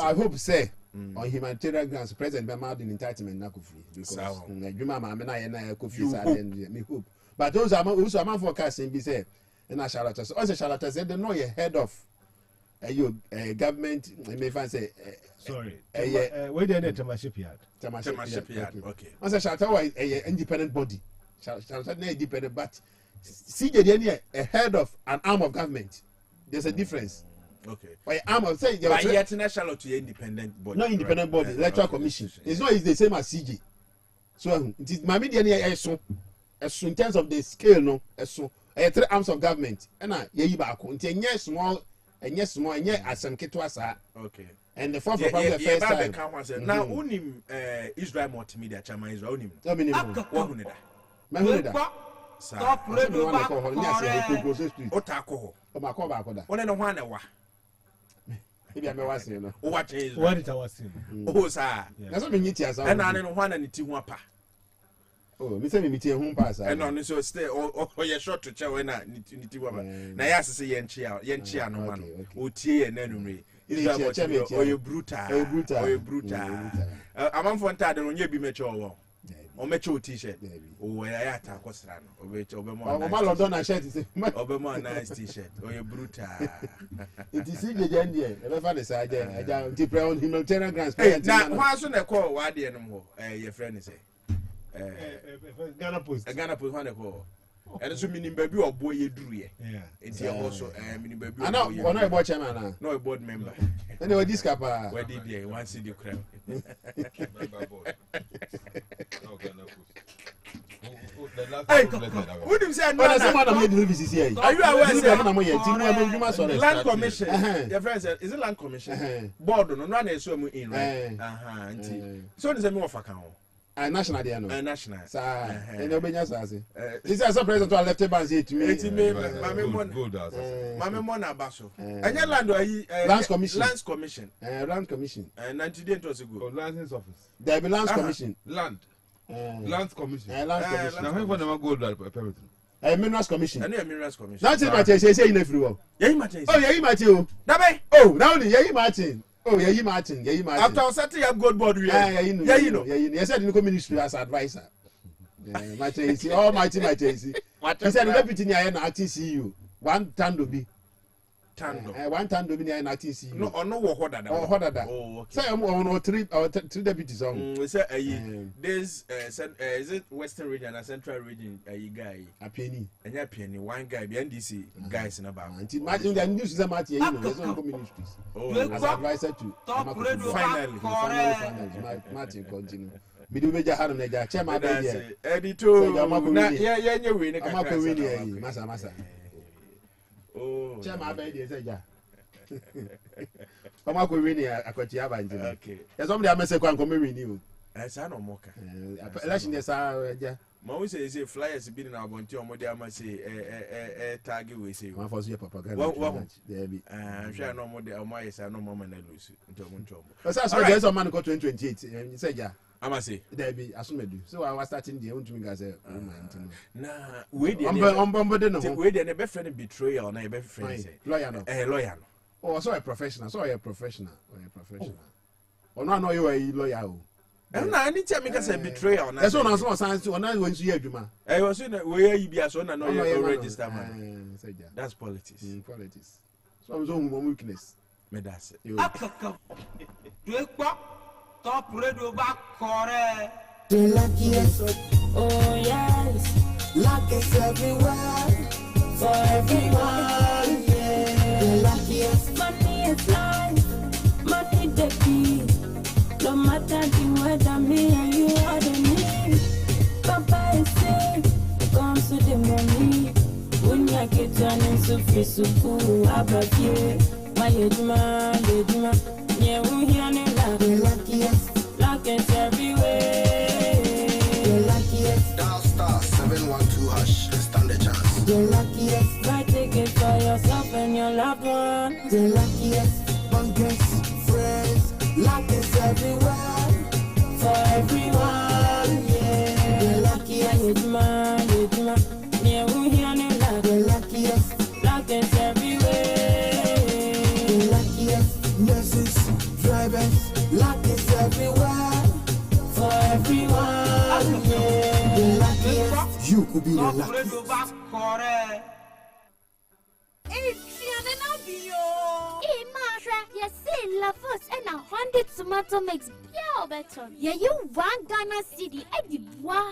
I hope say. On humanitarian grounds, President Bema did entitlement na free because Juma Mama na Kofi Sade me hope. But those are also a man forecasting be say na charlatans. Also charlatans they know you head of government may fan say sorry. Where the Tema shipyard. Okay. Also charlatan was a independent body. Charlatan na independent but CJ a head of an arm of government. There's a difference. Okay. But I'm saying but yet national to independent body. No independent body, electoral commission. It's not the same as CJ. So it is my media near so in terms of the scale, no, so 3 arms of government. And ye back until small and yes small and yet as some kitwasa. Okay. And the fourth probably the first time. Now unim Israel multimedia chairman Israel unim. What hunida? Stop radio back. Otako. O makọ ba akoda. One no hwan na wa. Maybe I'm watching no. What it was him. Oh sir. Na so me nyiti asa. And na no hwan na ti ho apa. Oh, me say me miti ho pa asa. And no so stay oh you short to chew na ni ti wa ba. Na ya sese ye nchia no ma no. O tie ye na numre. Israel oh you brutal. Oh you brutal. Amanfo ntade no nye bi meche owo. O meche o t-shirt. O ya ta akosra no. O ma London na shirt say. Obema nice t-shirt. O you brutal. It is CJ there. E be fa the side there. Ti pre on humanitarian grants. Na hwan so na call wa de no mo. Your friend say. Ghana Post. Ghana Post hwan na call. And so minim baby obo ye duru ye. Enti also minim baby. I know one no board chairman na. No a board member. Anyway this kapa. Where did they want see the crowd? Hey, who do you say? But someone am the VCC. Are you aware say Land Commission? Your friend said, is it Land Commission? Board no na so mu in right. So is me offer kan. National there no. National. Sir, and obenya say. This is a president to left ban say to me. Mame mon abaso. Anya land Lands Commission. Lands Commission. Land Commission. 90 days was ago. License office. There be Lands Commission. Lands Commission. Lands Commission. Now how for never gold permit. Minerals Commission. And Minerals Commission. That's it, Martin. Say in everywhere. Yeah, Martin. Oh, yeah, Martin. Oh, now only yeah, Martin. Oh, yeah, Martin. Yeah, Martin. After setting up good board, yeah, you know. He said in the ministry as advisor. Yeah, Martin. Oh, Martin. He said the deputy near an acting CEO. One tando be. One tando be near an acting CEO. No, or no, what that. Oh, what that. Oh, say I'm on three deputies on. We say this is it Western region and Central region guy. A penny. And that penny, one guy, the NDC guys in about. Until Martin, the news is a Martin, there's no ministries. Oh, as advisor to. Finally, Martin continue. Midu meja hanu neja chema beje editor na ye we ne kaka amako we ni masa oh chema beje seja amako we ni akwati abanje okay ya somebody amese kwa nko me we ni o sa no moka election dey sa eja ma we say flyers bi na abonti omode ama say tag we say ma for so propaganda there be hwa no omode omaye sa no mama na lose ntomo so so there is a man called 2028 seja ama say there be asumedu so I was starting there want to me guys na we dey de no we dey be friend betrayal na be friend say lawyer no lawyer no oh so a professional no no you a lawyer o na any time make say betrayal na so na so san so na we nsu ye adwuma we so na we yi bia so na no you register man that's politics so I'm so weakness me that's it top radio back correct. The luckiest, oh yes, luck is everywhere, for everyone, yeah. The luckiest, money is life, money the key. No matter the weather, me and you are the me. Papa is sick, comes to the money. When you get turning so free, so cool, about you. My yeduma, yeah, we hear no love. The luckiest, luck is everywhere. The luckiest, dial star 712 hash, stand a chance. The luckiest, buy ticket for yourself and your loved ones. The luckiest, bunkers, friends, luck is everywhere, for everyone, yeah. The luckiest, yeduma, yeah, we hear no love. The luckiest, luck is everywhere. The luckiest, nurses, drivers, luck is everywhere, for everyone, yeah. The luckiest, you could be the luckiest. Lavos and a 100 tomato mix pure better. Yeah, you want Ghana City and the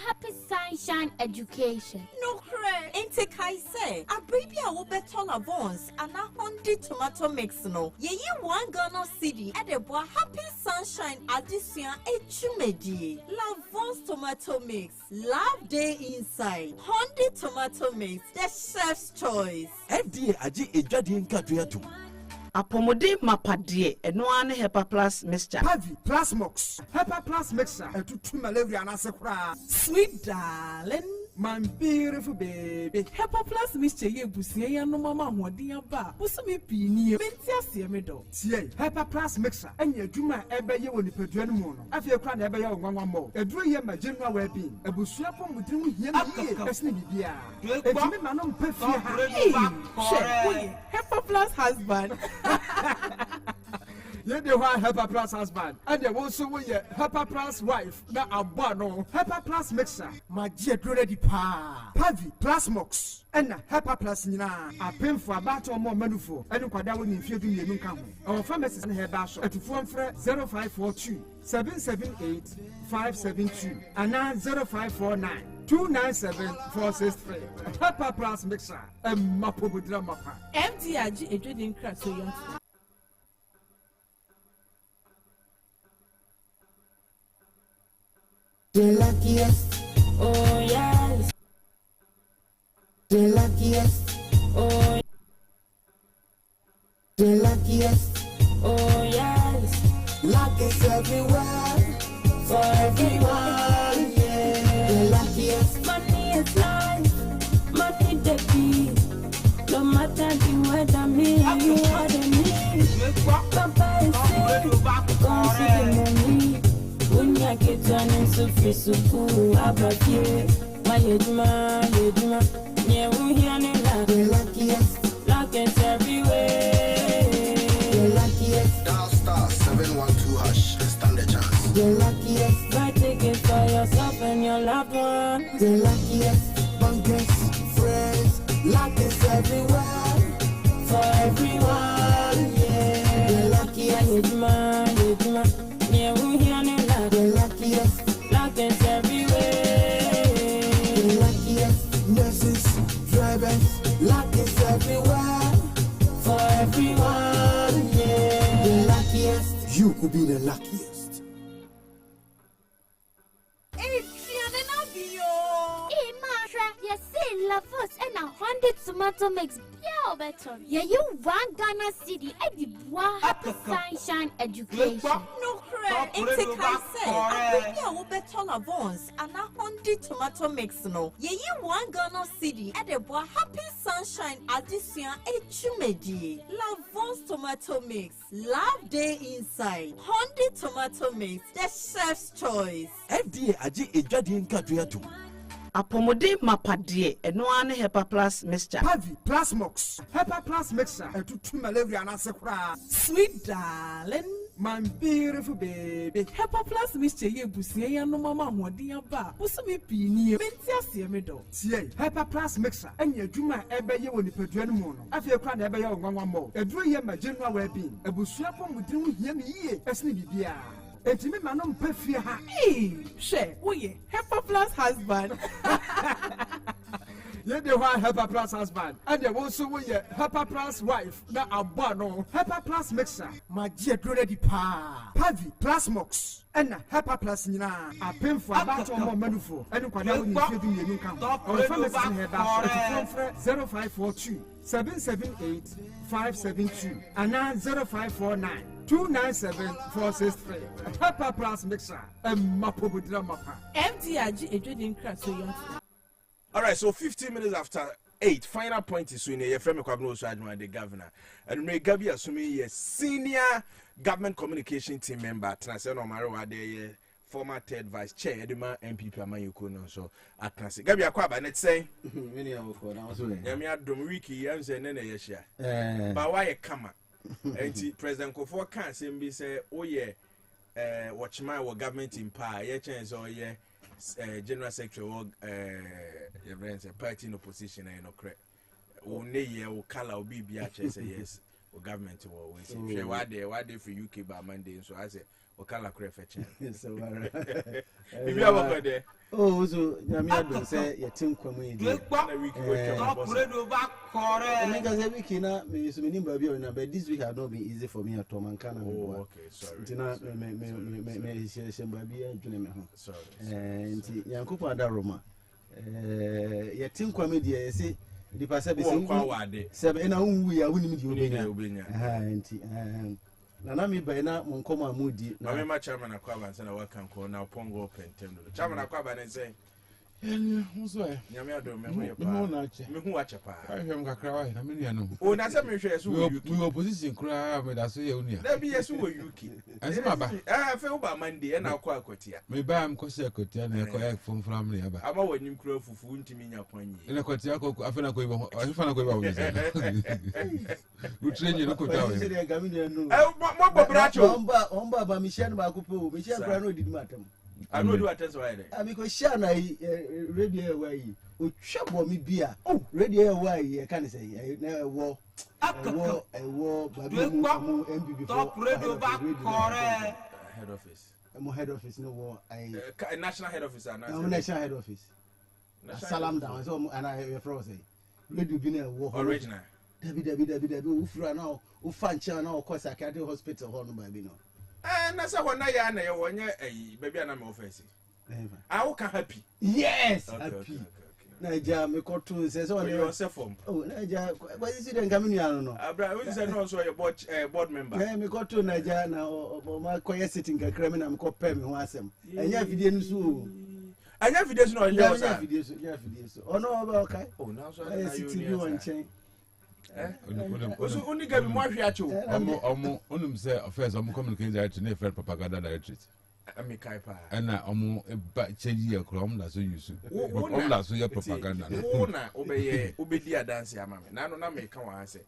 happy sunshine education. No credit. Ain't I say a baby I will bet on Lavons and a 100 tomato mix no. Yeah, you want Ghana City and the happy sunshine addition echumedi. Lavons tomato mix. Love day inside. 100 tomato mix. The chef's choice. FDA aji ejadi nkatuya Apomode mapade eno ane Hepa Plus mixture. Pavi Plus Mox. Hepa Plus mixture. Etutu malaria anasekura. Sweet darling. My beautiful baby. Hepa Plus mixture ye busie ya no mama hoden aba. Busumi pi ni benti ase me do. Tie Hepa Plus mixture. Enya adwuma ebeye woni padua no mu no. Afie kra na ebeye onwanwa mo. Eduro ye ma general well-being. Ebusua pomudin hu hia ni esne bibia. Etumi ma no mpafie ha. Hepa Plus husband. You the one Hepa Plus husband, and the one so we Hepa Plus wife. Na abano Hepa Plus mixer. My dear ready pa. Pavi Plus Mox. And Hepa Plus nina. A pin for about or more manufo. And kwada woni fie du yenu ka ho. Our pharmacist and herba shop. At phone for 0542 778 572 and 0549 297 463. Hepa Plus mixer. Mapo budra mapa. MDRG ejodin kra so yon. the luckiest, oh yes. The luckiest, oh. The luckiest, oh yes. Luck is everywhere, for everyone, yeah. The luckiest, money is life, money the key. No matter the weather, me and you are the me. Papa is sick, come see the money. When you get turning so free, so cool, about you. My yeduma, yeah. luckiest, bunkers, friends. Luck is everywhere, for everyone, yeah. The luckiest, Yeah, we hear no luck. the luckiest, Luck is everywhere. the luckiest. Nurses, drivers, luck is everywhere, for everyone, yeah. The luckiest, you could be the luckiest. Lavos and a 100 tomato mix pure better. Yeah, you one Ghana city at the Bois Happy Sunshine Education. No credit. It's I say, I bring you better Lavons and a 100 tomato mix no. Yeah, you one Ghana city at the Bois Happy Sunshine Addition Echumedi. Lavons tomato mix. Love day inside. 100 tomato mix. The chef's choice. FDA Aji Ejadi Nkatuya to. Apomode mapade eno ane hepa plus mixture. Pavi plus mox. Hepa plus mixture. To malaria and sekra. Sweet darling, my beautiful baby. Hepa plus mixture ye busie ya no mama hodi aba. Usumi pini benti asie medo. Tie Hepa plus mixture. Enye adwuma ebe ye woni padua no mu no. Afie kra na ebe ye onwanwa mo. Eduro ye ma general well-being. Ebusua pom mudin hia me yie. Esne bibia. Etimi manom pefie ha. She, oye, Hepa plus husband. Ye de one Hepa plus husband. And there also we Hepa plus wife. Na abano. Hepa plus mixer. Ma je dure di pa. Pavi plus mox. And Hepa plus nina. A pin for about more manufo. And kwada we need to do kan. Our family Hepa 0542 778 572 and 0549 297-463. Papa Plus Mixer. MDRG Ejodin Krasoyan. All right, so 15 minutes after 8, final point is when your friend Kwabena Owusu Agyemang, the governor, and May Gabi Asumi, a senior government communication team member, Transcend Omaro, the former third vice chair, Edema MPP Amayuko, so at Transcend. Gabi Akwaba, let's say, Yamia Domriki, Yams and Nene Yesha. But why a come? And President Kofo can't say, oh yeah, watch my government in power, yeah, chance or yeah, general secretary or party in opposition and no credit. Only yeah, or color or BBH say yes, or government or we say why they for UK by Monday, so I say, or color credit for chance. So, if you ever heard there. Oh, so Yamia don't say your team coming. Because every kina me so many baby on but this week had not been easy for me at Tom and Kana. Oh, okay, sorry. Me share baby and sorry. And Yankupa ada Roma. Your team comedy say the passer be seven na we are winning the Obenya. Na mi ba na mo nkoma amudi na me ma chairman Akwaba say na welcome ko na pongo pentem do chairman Akwaba na say Nso e nyame adom me ho ye pa me hu ache pa ahwem kakra wa na me nua no o na say me hwe so wo UK we opposition kra me da so ye unia na bi yeso wo UK asema ba fe wo ba Monday na akwa akotia me ba am ko se akotia na ko e fom from ne ba ama wanyim kra fufu ntimi nya kwanyi ina akotia ko afena ko ibo afena ko ibo wo se we train no ko ta we mo bobracho omba ba mission ba ko po mission kra no didi matam I know do attend why there. I because share na radio why o twabo mi bia radio why can say na wo baby mu MPP top radio back correct head office head office no wo national head office national head office salam down so and I for say radio bi na wo original dabi ufura na o fan chan na o ko psychiatric hospital ho no ba bi no na say wona ya na ye wonye baby ana me office I will happy. Yes, happy. Naija me kotu say so yourself from. Oh, Naija, what is it coming here no? Abra, we say no so your board member. Me kotu Naija na o ma koye sitting kakra me na me ko pay me ho asem. Enya video no so. Anya video no anya so. Anya video so. Oh no, ba okay. Oh, now so na you one chain. Only Gabi mo ahwe acho. Omo onum say first omo communication director na friend propaganda directorate. Ami kai pa. Na omo ba change your chrome da so use. Omo da so your propaganda. Na obedi adanse ama me. Na no na me ka wa say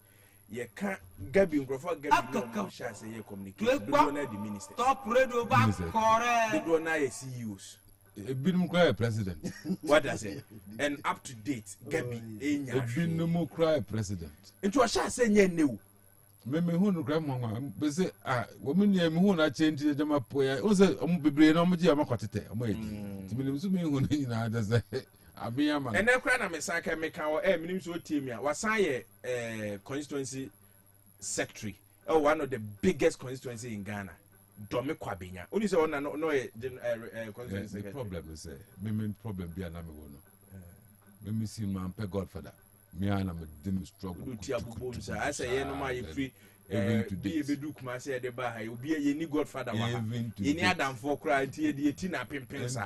ye ka Gabi nkrofo Gabi no sha say ye communicate. Do na the minister. Top radio back correct. Do na ye CEOs. Ebinum cry president. What does it? And up to date, Gabi, Ebinum cry president. Into a shot saying, yeah, no. Me who no grandma, but say, woman, you who not change the Jama Poya, also, be brain on Mutia Macote. I'm waiting. To me, who does that. And then Cranham is like I make our minister team. Was I a constituency secretary? Oh, one of the biggest constituency in Ghana. Dome Kwabena. Only say no constituency. The problem is me main problem be aname wono. Me see man pe Godfather. Me and am dem struggle. I say no ma free. Be do kuma say the ba ha obi ye ni Godfather wa. Ye ni Adam for cry nti ye ti na pimpin sa.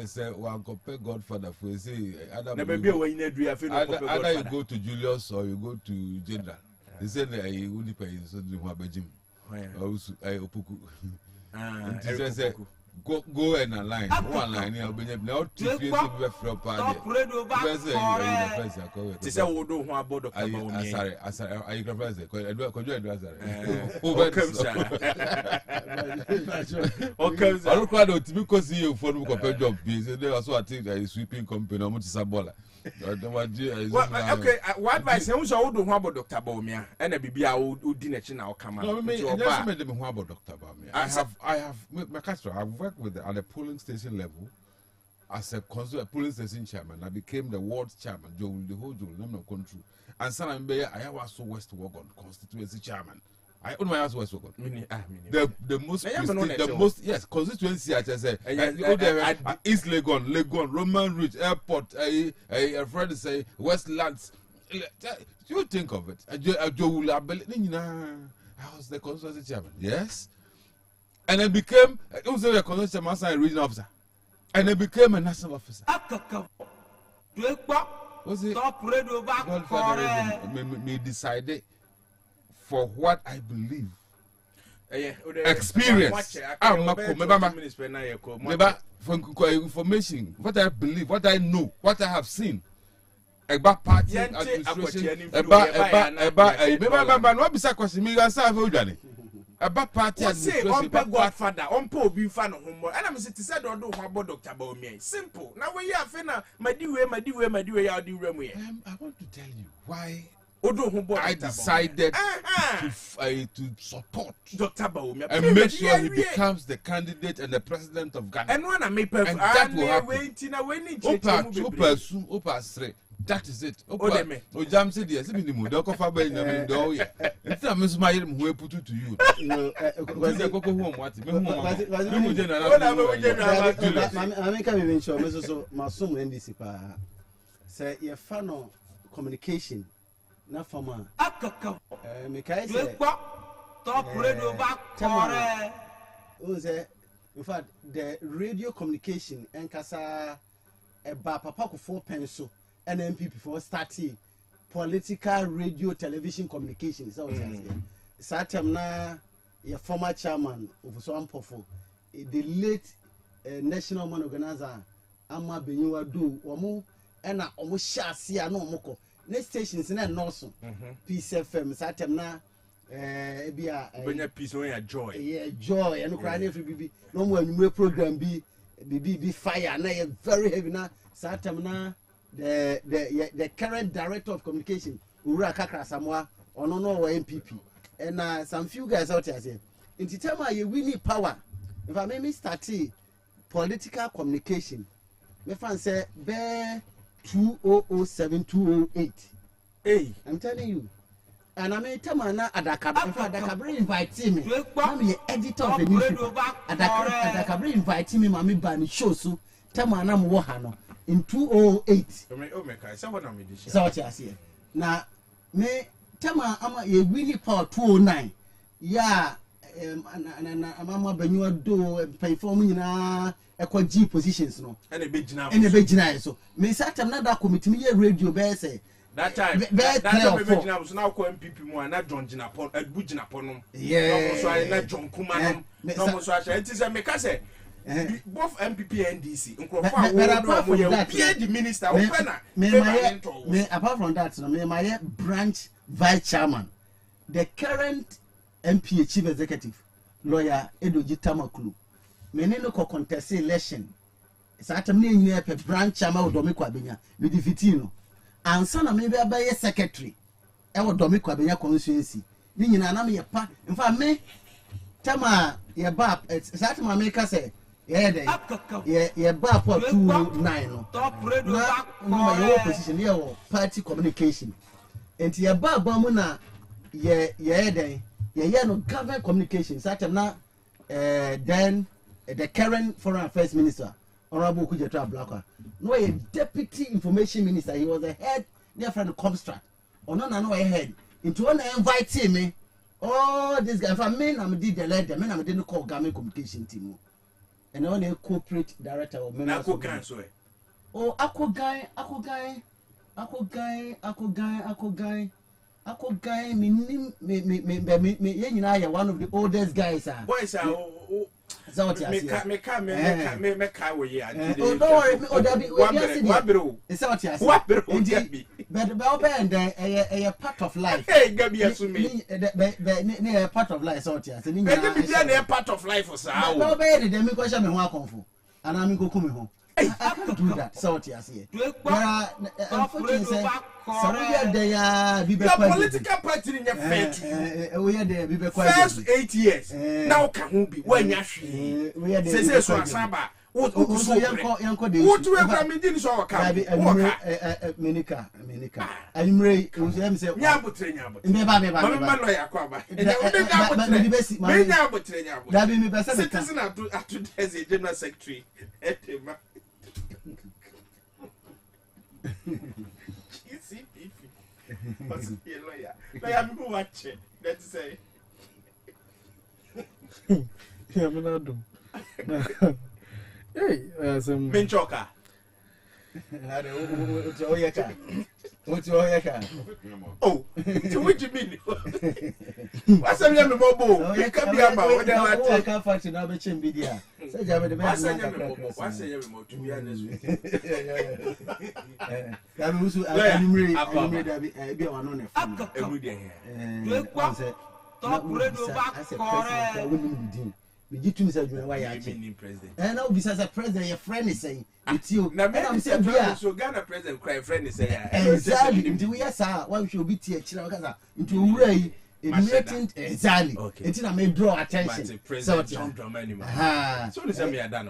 Say one compare Godfather for say Adam. Na be we ina dua fe no compare Godfather. Either you go to Julius or you go to General. They said that I only pay so the one Belgium. Owusu Opoku. Go and align. One line here. Be now 2 years to be from party. This is what do one board of sorry. I can press it. I do I don't quite know because you for me compare job. They also I think that is sweeping company. I'm just a baller. Okay, what advice you should do about Dr. Baumia and a baby who didn't now come out. Dr. Baumia. I have my castle. I've worked with at the polling station level as a polling station chairman. I became the ward chairman, the whole control. And son and I have also West Wagon constituency chairman. I own my house West Wagon. The most yes constituency. I just say East Legon, Roman Ridge Airport. A friend say Westlands. You think of it? I was the constituency chairman. Yes, and I became also the constituency chairman and regional officer, and I became a national officer. Was it? Me decided. For what I believe, experience. For information, what I believe, what I know, what I have seen. About party administration, about party administration. Godfather, be fan of homework. And I'm said, don't do about Dr. Baumia. Simple. Now we are finna, my dear, I want to tell you why. I decided to support Dr. Baumia and make sure he becomes the candidate and the president of Ghana. And when I make perfect, that will happen. That is it. Jam said yes. I mean, the mood of Kwabena Owusu Agyemang. It's a miss my who put it to you. Say your fan communication. Na fama Mikai say top radio back in fact the radio communication and kasa eba papa ko 4 penso and MPP for starting political radio television communication so satem na your former chairman of Swampofo the late national man organizer ama benyiwa do omo na omo hyase a na omoko next stations na North Peace FM satem na bia benya peace when joy and cry every bibi no more anumre program be fire na very heavy na satem na the current director of communication Ura Kakra Samoa ono no MPP and some few guys out here say in titama you winning power if I may start political communication me fan say be 2007 2008. Hey, I'm telling you. And I mean, Tamana Adakabri invited me. I'm the editor of the newspaper. Adakabri invited me, Mammy Bani show so Tamana Mohano in 2008. So what I say. Now, me Tama ama a winning power 209. Yeah, Mama Benua do performing na G positions no. And a big now. So me satam na da committee me radio be say that time that was now call MPP mo na John Jinapon Edbu Jinapon. Yeah. No so I na John Kumanom. No so I it is a me ka say both MPP and NDC. The minister me apart from that no me my branch vice chairman. The current MP chief executive lawyer Edoji Tamakulu. Me no ko contest election Satam ne nyina pe branch ama Odomi Kwabena me defeat no ansa na me be abaye secretary e Odomi Kwabena constituency ni nyina na me pa in fact me tama ye ba satam me say ye ba for 29 no na ye opposition ye party communication enti ye ba mu na ye no government communication satam na then the current foreign affairs minister Honorable Kujetra Blakwa no a deputy information minister, he was the head near friend Comstrat or no head into one invite me oh this guy for me I did the letter me I didn't call government communication team and on a corporate director of members oh ako guy me one of the oldest guys boys are don't worry, a part of life. Hey, Gabi, part of life, so part of life for Sao. And I'm going to come home. I can't do that, so unfortunately, they are political party in your first 8 years. Now can be when you say so. What you have done so Menika. I'm ready to say, General Secretary. What's your lawyer? I'm watching. Let's say. Yeah, I'm not doing. Hey, some Minchoka. What's your haircut? Oh, to what you mean? What's a young mobile? You can be about what I can't find in our chin video. What's a young mobile to be honest with you? You to say why I president. And now besides a president, your friend is saying it's you. Now I'm saying so Ghana president cry friend is saying exactly into we are why should be teacher into way exactly. It's not may draw attention. So John Dramani. So this me done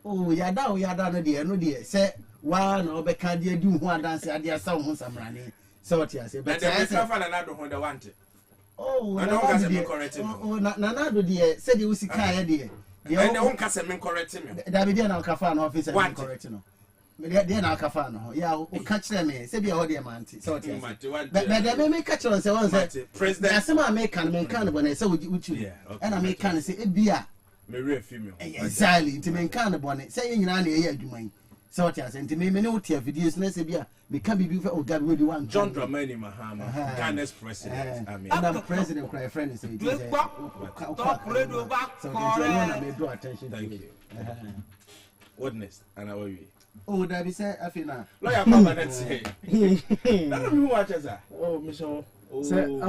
oh ya done dear no dear say one or be can do one dance at their sound some running. So it is but I say another one want oh, I don't have to correct him. Oh, Nanado dear said you was a car dear. The own Casamin correct him. David and Alcafan office and correct him. Then Alcafano, yeah, catch them. Say be all dear man. So but they may catch on say president. As some make can when I say with you. And I make can say a beer. Marry a female. Exactly. To make can bonnet. Saying in an area you mind. So it is, and to me, no tear videos, Nesebia, become be before God will want John Dramani Mahama, Ghana's president. I mean, I'm president, cry friend, is so may draw attention. Thank you. What next? And how are you? Oh, that is I feel now. Lawyer Papa, let's say. Who watches that? Oh, Michelle. I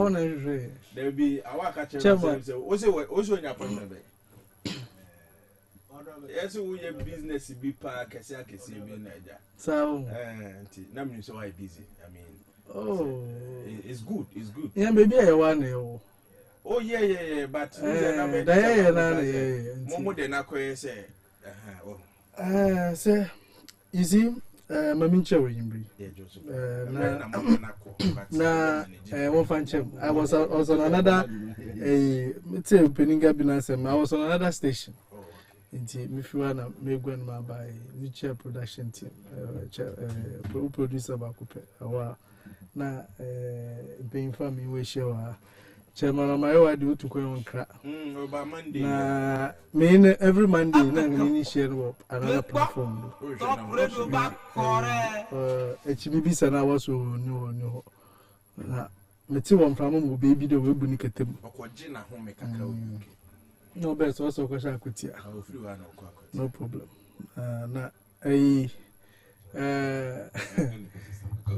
want to there will be a work at your what's in your appointment? Yes, we have business be park, I can see you in Niger. So, now I'm so busy. I mean, oh, it's good. Yeah, maybe I want you. Oh, yeah, but Momo de Nako say, say, you see, Mammy Cherry, one function. I was on another, I was on another station. If you want to make one by Richard production team, producer Bakupe, now being for me, we show chairman of my wife do to go on crack. Mean every Monday, initiate another platform. HBB and I was so no. Let's one from baby, the way Bunikatim. No best also question kutia. No problem. Na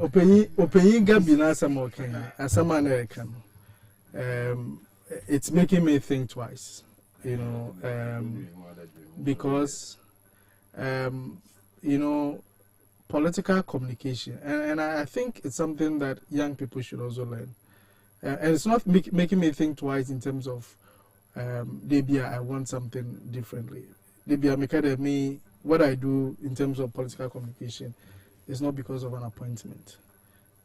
opening Gabi na some as a American. It's making me think twice, you know, because you know, political communication, and I think it's something that young people should also learn. And it's not making me think twice in terms of maybe I want something differently. Maybe I'm me what I do in terms of political communication is not because of an appointment.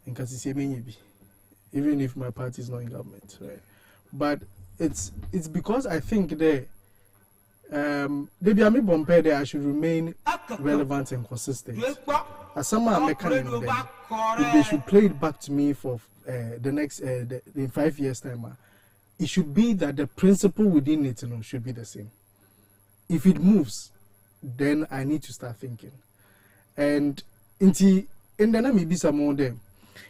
And because it's maybe, even if my party is not in government, right? But it's because I think that maybe I'm Bombay there I should remain relevant and consistent. As someone I'm if they should play it back to me for the next in 5 years time, it should be that the principle within it, you know, should be the same. If it moves, then I need to start thinking. And in the maybe some them,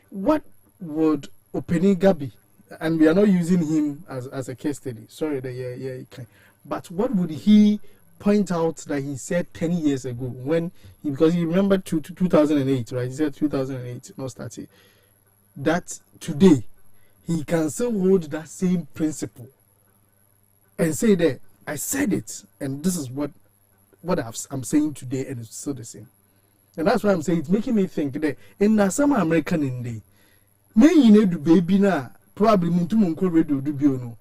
what would Openiga be? And we are not using him as a case study. Sorry, but what would he point out that he said 10 years ago when because he remembered 2008, right? He said 2008, not started. That today he can still hold that same principle and say that I said it, and this is what I'm saying today, and it's still the same. And that's why I'm saying it's making me think that in some American in day, may you need to baby now probably Muntumunko radio do no.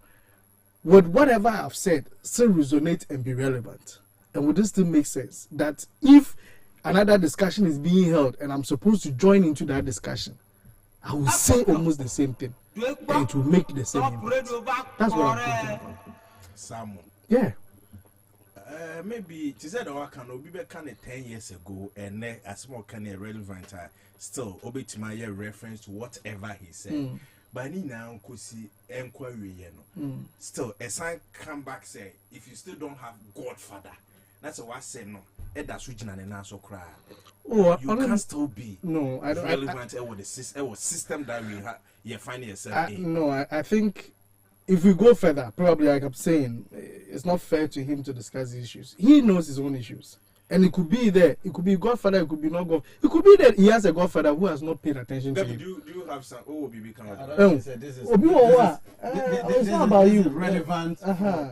Would whatever I've said still resonate and be relevant? And would this still make sense? That if another discussion is being held and I'm supposed to join into that discussion, I will say almost the same thing. And it will make the same impact. That's what I'm thinking about. Someone. Yeah. Maybe she said I can be kind of 10 years ago and a small kind of relevant still obey to my reference to whatever he said. But now could see inquiry, you know. Still a sign come back say if you still don't have Godfather, that's what I say no. That's region and also cry. Oh, you can still be relevant with the system that we have. You find yourself in. No, I think if we go further, probably like I'm saying, it's not fair to him to discuss the issues. He knows his own issues. And it could be there. It could be Godfather. It could be not God. It could be that he has a Godfather who has not paid attention to him. Do you have some? Oh, BB Canada. It's not about you. Relevant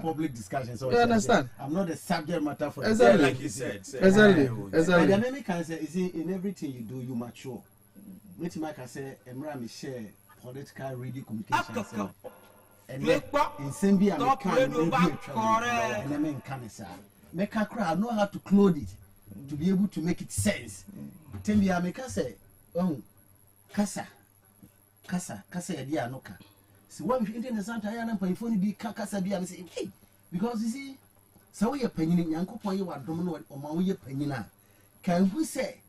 public discussion. So you understand? I'm not the subject matter for exactly. Like you said. Exactly. Exactly. And then can say, you see, in everything you do, you mature. Which I can say, Emra me share political radio communication. And in Sambia, I can't and I mean, can say. Make a cry, I know how to clothe it to be able to make it sense. Tell me, I make us say, oh, Casa, Dianoka. So, one Indian Santa Yana, my phone be Casa be and say, hey, because you see, so we are penny in Yanko Point, you are domino or my penina. Can we say,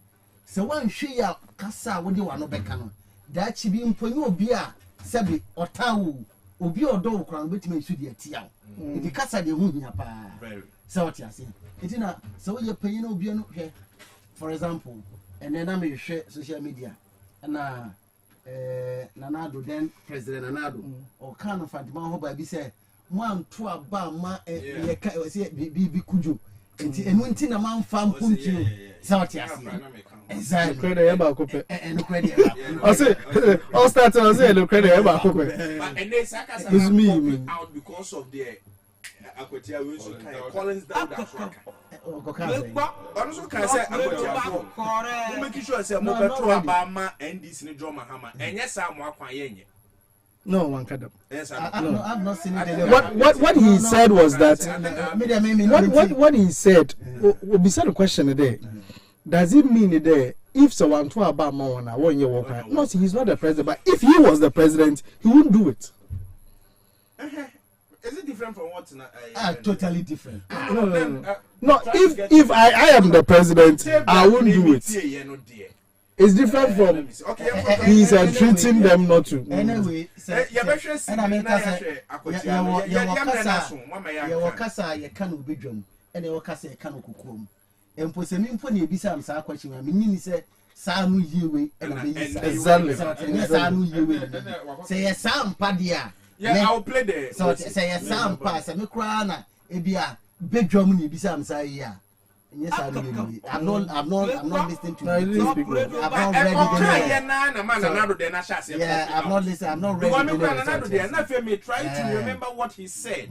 so one share Casa, what do you want to becano? That she be in Poyo Bia, Sabi, or Tau, or be or dog crown, which may should be a tiao. The Casa de Wunya. Very. So what you saying? It's not so you're paying no be here, for example, and then I may share social media and Nanado then President Nanado or kind of Fatima Hoba be say 1 2 about ma be kujo and when tin a man farm punti so what you saying? Exactly. Credit about copy and credit. I say all start I say no credit about copy. And they it's me out because of the Akotia we so kind Collins down that track. Also can say Akotia we make sure say mo beto abama NDC ni drama hammer enye sa mo akwan yenye. No one can. Yes, I've not seen it. What he said was that what he said we said a question today. Does it mean that if someone to about Mawana 1 year worker, not he's not the president, but if he was the president, he wouldn't do it. Is it different from what? Totally different. No, if I am the president, I won't do it. It's different from he's entreating them not to. Anyway, and I mean, you can't be drum, and you can't cook. And for some info, be some question. I mean, you say, Samu you and exactly. Samu you say, Sam Padia. Yeah, I'll play there. So say a sound pass and a crana, a beer, big Germany, be some say, yeah. Yes, I'm not listening to I'm not ready. I'm not ready. Try to remember what he said.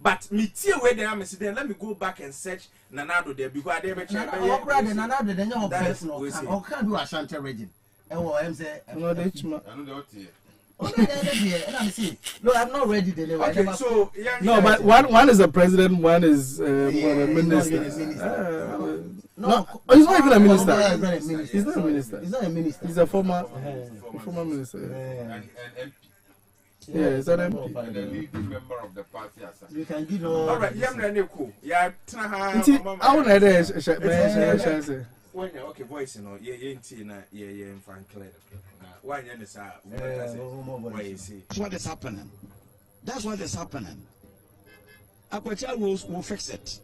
But me tea where they am then let me go back and search Nanado there because they be check. Nanado then you person or can do Ashanti region. And what I'm saying, no, they no, I'm not ready. Okay, so no, but one is a president, one is a minister. No, he's not even a minister. He's not a minister. He's not a minister. He's a former minister. And yeah, he's an MP. And the leading member of the party. You can give all right, yeah, I want to when you okay voice you know yeah fan clear why you say what is happening. That's what is happening. Akwacha will fix it,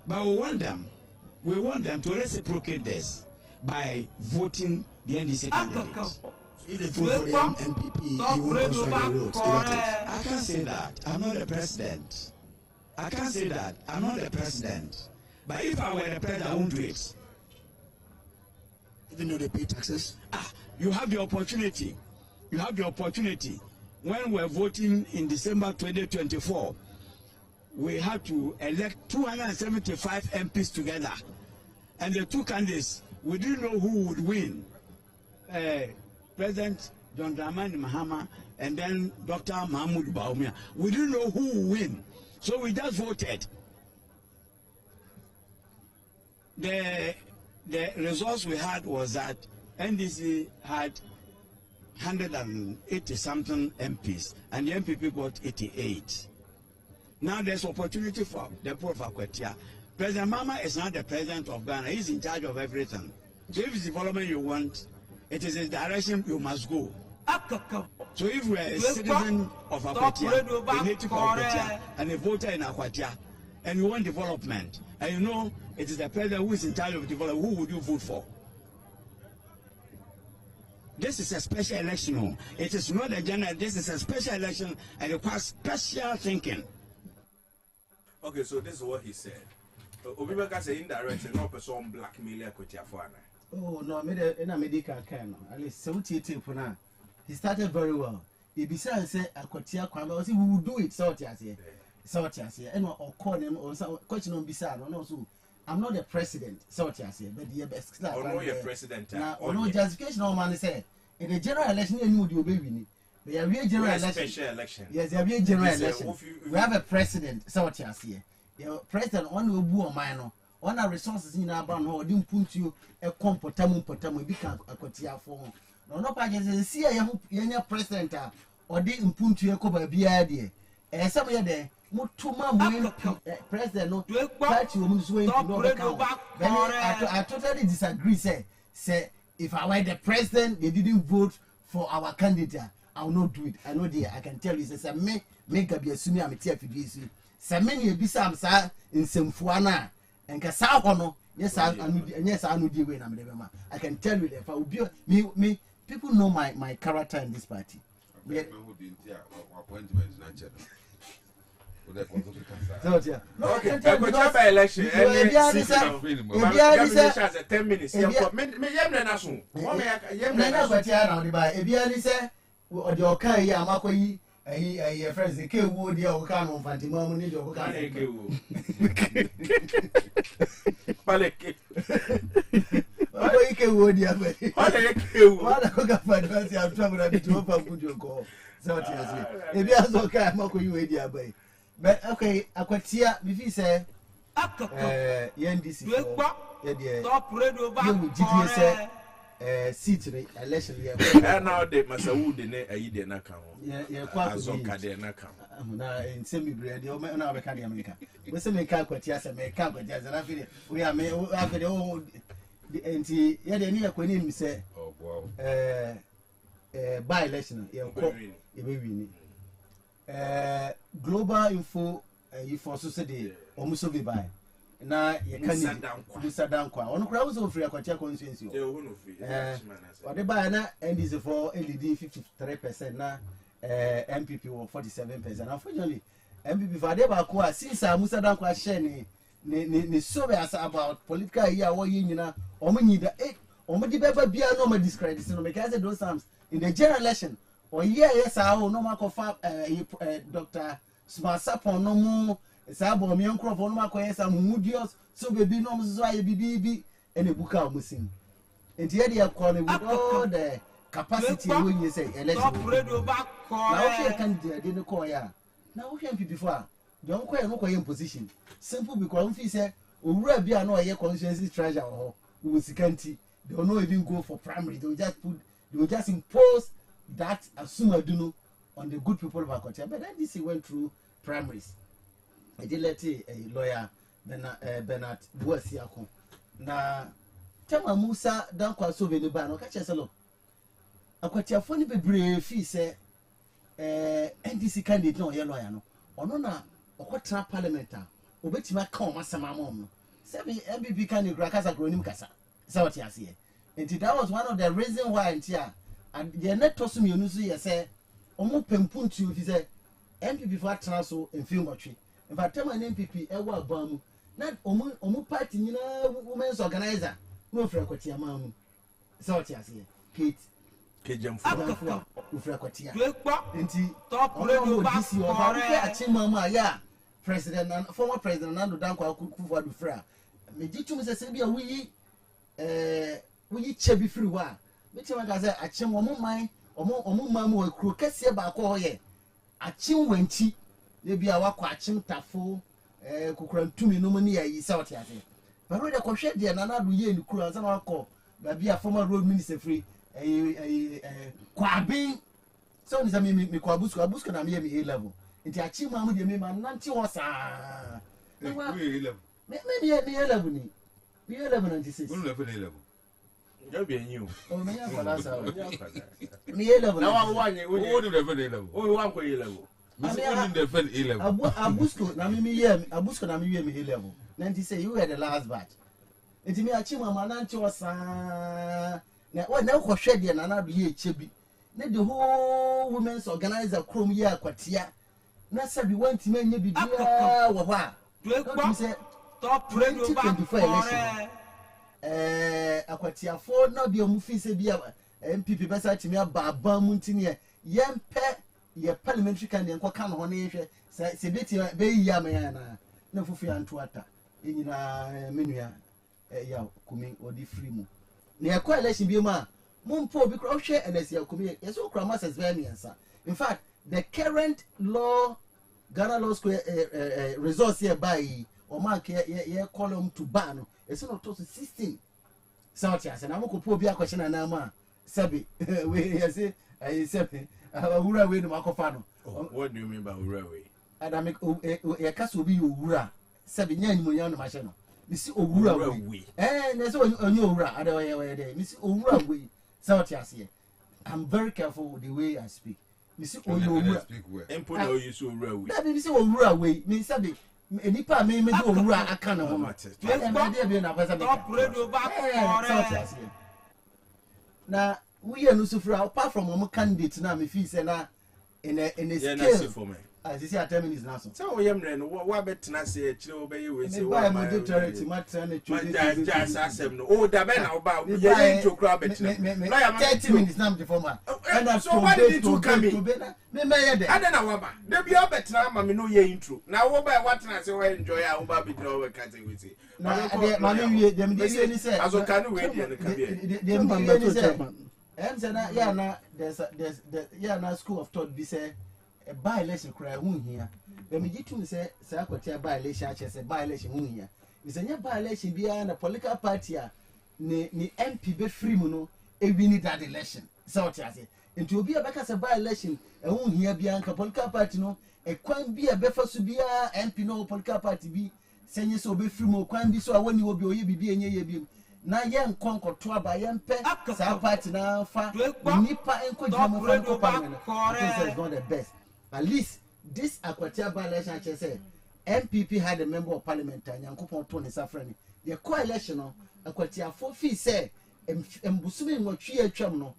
but we want them to reciprocate this by voting the NDC candidates. If they vote for the MPP, he won't construct the roads. I can't say that. I'm not the president. I can't say that. I'm not the president. But if I were the president, I won't do it. Even though they pay taxes? You have the opportunity. You have the opportunity. When we're voting in December 2024, we have to elect 275 MPs together. And the two candidates, we didn't know who would win. President John Dramani Mahama and then Dr. Mahmoud Bawumia. We didn't know who would win. So we just voted. The results we had was that NDC had 180 something MPs and the MPP got 88. Now there's opportunity for the poor of Akwatia. President Mama is not the president of Ghana. He's in charge of everything. So if it's development you want, it is a direction you must go. So if we are a citizen of Akwatia, a native of Akwatia, and a voter in Akwatia, and you want development, and you know it is the president who is in charge of development, who would you vote for? This is a special election. It is not a general. This is a special election and it requires special thinking. Okay, so this is what he said. Obibeka say indirectly, no person blackmail Akwatia for ana. Oh no, I medical kind. At least 78 for now. He started very well. He besides say Akwatia Kwame, we will do it. So here. And or call him or some question on beside. No, so I'm not the president. So here, but the best. Or no, your president. Now, or no justification. No man say in the general election, you know the baby. They are real general election. Special election. Yes, they are real general election. We have a president. So here. Your president on the boo mine. On our resources in our band, or didn't put you a compotamu become a Akwatia for. No, pages see a young president or didn't put you a cover be idea. And some year there, Mutuma president, no party woman's way to know. I totally disagree, say, if I were the president, they didn't vote for our candidate. I will not do it. I know I can tell you, say, make a be assuming I'm a TFDC. Some many be some sir in some fuana and Casahono. Yes, I know the way I can tell you that if I would be me, people know my character in this party. So yeah. Okay. By election. 10 minutes. A friends the wood your can on Fatima need your but okay, Akwatia, if say NDC top radio back seat election now they must wood in a na kan azoka de na kan na nsemi bread o na be kan America we say me ka Akwatia say me ka Akwatia say na fi we are me after the whole enti ye de ni akwani mi say by election ye ko e be win global info for society omuso be by na ye kan ni sadan kwa ono kura wo free Akwatia constituency o de by na NDC for LED 53% na MPP were 47%. Unfortunately, MPP for de ba ko since Musa dan kwa share ni so be about political year wo yin na omo nyida omo di beba bia no ma discredit no because those times in the general election or yes no ma ko fa Dr. smart sapon no mu sa bo me nkrofo no makoye sa mudios so baby no so aye bibi ene buka omusin enti ye de call with all the capacity when you say election now we can dey no call ya now we can before don't call no call position simple because if you say owura bia na oye constituency treasurer ho we sikanti they will not even go for primary they will just impose that asumaduno on the good people of Akotia but then this went through primaries I did let a lawyer Bernard Buasiako na Tema Musa dan kwa so veni ba no ka chese lo akwatiafo ni bebre fi se NDC candidate no ye lawyer no ono na okotra parliament a obetima ka o masama mom no se be MBB candidate kasa kronim kasa se what ya se and that was one of the reason why ntia and ye net to so mienu so ye se omo pempuntu fi se MPP for atra so enfil motwe in fact Tema MPP e wa abamu na omo party nyina women's organizer no fra kwatia mamu so what you say Kate Kejamfu ufra kwatia enti top radio back for Agyemang ya president and former president Nando Dankwa Akufo Addo fra me jitu me se bia wuyi chebi free wa me chema ga say Agyemang omo man omo mamu akuro kese ba ko hoye Agyemang wanti le bia wakọ Agyemang tafo kukura ntumi no mani yayi so what you say but we dey kohwe de na na do ye ni kura ansa na akọ ba bia former road minister free Kwabena so ni me Abusko na me A level nti Agyemang de me man nanti ho saa me A level ni me A level 96 one level A level you be new oh me ya fala sa me A level na one what level A level oh one ko A level Abusko na me A level 96 you were the last batch nti me Agyemang man nanti ho saa na ko hwe de na do ye chebi na the whole women's organizer krom ye akwatia na sabi wanti manye bibia wo ho a top 2024 election akwatia for na bi omu fi se bia MPP besa timi aba mu ntini yempe ye parliamentary candidate ko kan ho na hwe se beti be yi amana na fufu ya ntoata enyina menua ya kumi odi free mu na ekọ election bi ma mumpo bi kro hwe election kumi yeso kra ma ses be miensa in fact the current law Ghana law school resource here by o mark ye column to ban eso no to 16 south ya se na mko po bi akwche na na ma sabi we ya se ai sabi awura we no makofa no what do you mean by awura we adamic ye kaso bi owura sabi nya anyimo nya no ma hye no misi owura we na so onye owura ada we dey misi owura we south ya se I'm very careful with the way I speak misi onye owura empo na you so owura we na misi owura we mi sabi enipa me do owura aka na ho ma dey be na pesa me top radio back for na we no sufra apart from am candidate na me feel say na in a scale as you see at 10 minutes now so we am no wa betena say akire obeye we say wa ma do charity matter na chudi just asem no o da be na oba ye ntokura betena no ya 30 minutes na me former and so why did you come in me ye de ada na wa ba de bia betena ma me no ye intro na wo ba watena say we enjoy a wo ba betena we ka say we say na ma me wie dem de ni say aso kan we de no ka bia dem de say and say na ya na there's ya na school of thought be say a by election cry who here when me jitu say akwatia by election ache say by election who here is anya by election bia na political party a ni MP be free mu no e win that election so what you say into obi abeka say by election e who here bia nka political party no e kwan bia be fa so bia MP no political party bi senye so be free mu kwan bi so awoni obi oye bibi enye ye bi na ye nkonkoto aba ye mpe sa party na fa nipa enko jamo fa ko parliament is not the best. At least this Akwatia by-election say MPP had a member of parliament Nyankopon Tony Safrani. The co-election no Akwatia for fee say embusumi nwotwe atwam no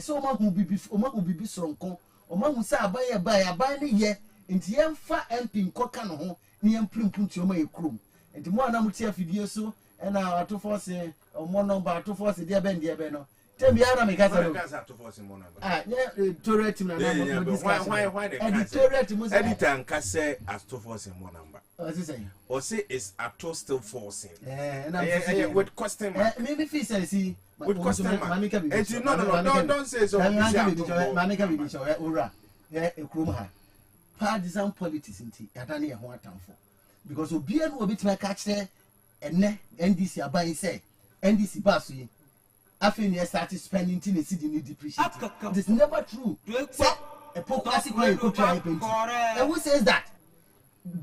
so ma hu bibi sonko o ma hu say aban ne ye nti ye mfa MP nkoka no ho ne ye mprimpunti o ma ye krum nti mo ana mutia fidie so na atofo se mo no ba atofo se de be no Tembiara me kasa no. Kasa to force mo number. Ah, yeah, editorial team na no discuss. Why the editorial team editor and kase as to force mo number. What's he saying? Or say is ato still forcing. With question mark. Maybe if he says see with question mark. No, don't say so. Mamika bibi so ora. Yeah, ekrom ha. Partisan politics inti yadane ye ho atamfo. Because obia no obi tima ka kire enne NDC aban say NDC baso yi after you start spending till the city need depreciate. It is never true. Say a classic way you try painting. And who says that?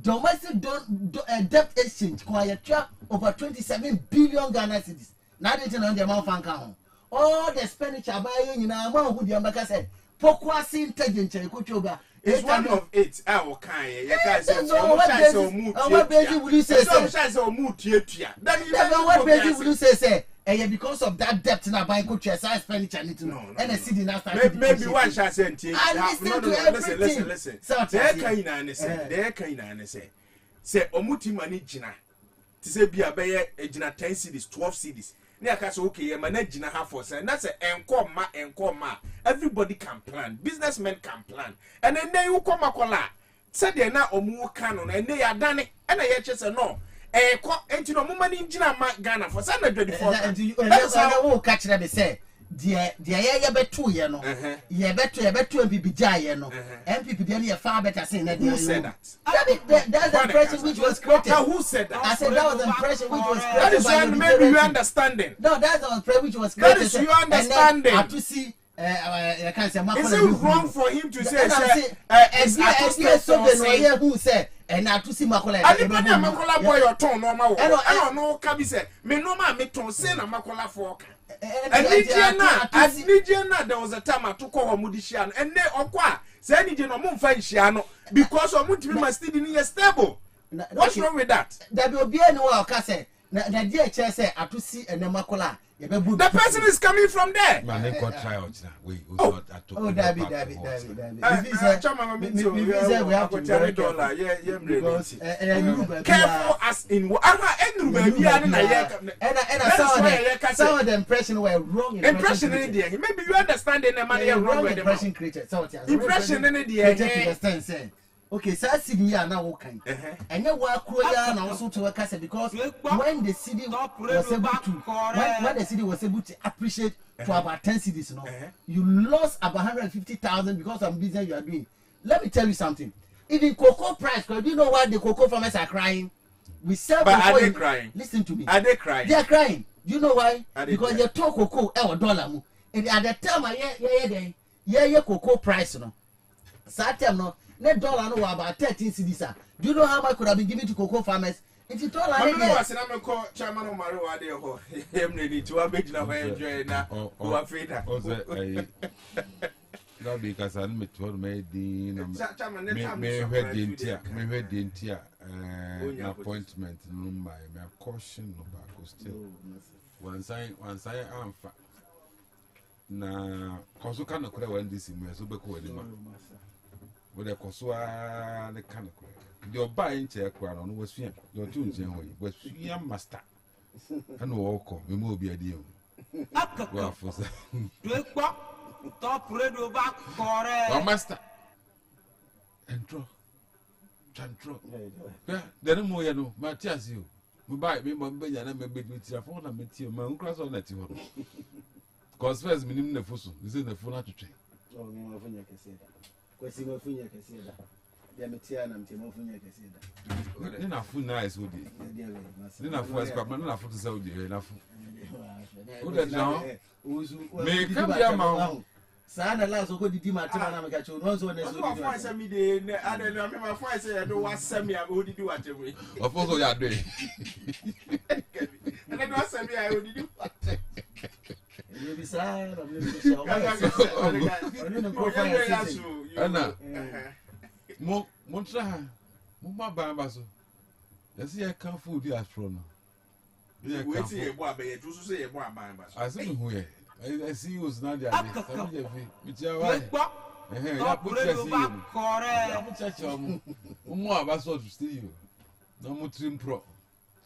Domestic debt exchange quiet over 27 billion Ghana cedis. Now they turn on the amount of account. All the expenditure by you know amount who the ambassador said. Pokwasi intelligence ekuchoga. It's one of it. Our kind. You guys say what basis will you say? Some guys are mood tia. What basis will you say? And because of that debt in a bank, could you assign expenditure need to know? And a city now maybe one shall say, listen. There can say, Omuti money jina. To say be a bayer, a jina 10 cities, 12 cities. Near Castle, okay, manage jina half for say, that's a encore ma. Everybody can plan, businessmen can plan, and then they will come a cola. Said they're now Omu canon, and they are done it, and I just no. And you know, woman in Ghana for Sunday 24. That's how I will catch them. Say, dear, you bet 2 years, no, you bet 2 and be jay, no, and people didn't far better saying that. Who said that? That's the impression which was created. Who said that? I said that was the impression which was created. That is why maybe you understanding. No, that's the impression which was created. That is you understanding. I to see. I can't say. Is it wrong for him to say? Who said? And I to see Makola. I didn't know Makola boy or ton no more. I don't know. Kabi said, "Me no ma me ton say na Makola fork." And Nigeria, there was a time I took over Mudishian, and they okwa say Nigeria no mo fa Shiano because of Mutimi must be stable. What's wrong with that? There will be anyone can say. Na dear chair say I to see and Makola. The person is coming from there. Man, they got try out now. David. We have to be careful as in some of the impression were wrong. Impression in the maybe you understand the money wrong with the impression created. Impression in the okay, so I see me now okay. And you work now also to work because when the city was able to when the city was able to appreciate for about 10 cities, you lost about 150,000 because of business you are doing. Let me tell you something. Even cocoa price, do you know why the cocoa farmers are crying? We sell. But are they crying? Listen to me. Are they crying? They are crying. Do you know why? Because they talk cocoa $1. And at the time yeah cocoa price no. Satem no. Net dollar no about 13 cedis. Do you know how much could have been given to cocoa farmers? If you told I was an call Chairman of Maru Adeo, him ready to a bit now enjoy now. Who are afraid that because I met what made the appointment no my caution no back still. Once I am fat. Na cause you can't cry when this is so back with the Kosua, the Kanako. Your buying chair crown was fear, your tunes and was fear master. And walk, we will be a deal. Well, for top radio back for master. And draw. Yeah, then more you know, Matthias, you. We buy me, my baby, and I may be with your phone and meet you, my own class on that. Cause first, minimum the fussel is in the phone to train. Oh, no, I can say that. Question of Funya can say that. The Matian and Timofunya can say that. Then I feel nice with it. Then I feel but not for the Saudi enough. Who that now? May come here, Mount. Sana last go di Matima na gacho no so na so. Of course me dey I don't know me my friend say I don't want send me I go do what way. Of course you are doing. And I don't send me I go do what. You be sad, I'm going to show. Anna, Montra, Mumma Bambaso. Let's see a can food the astronomer. We see a boy, to say a boy, I see who I see you was not there. With your wife. More of us to steal you. No more trim pro.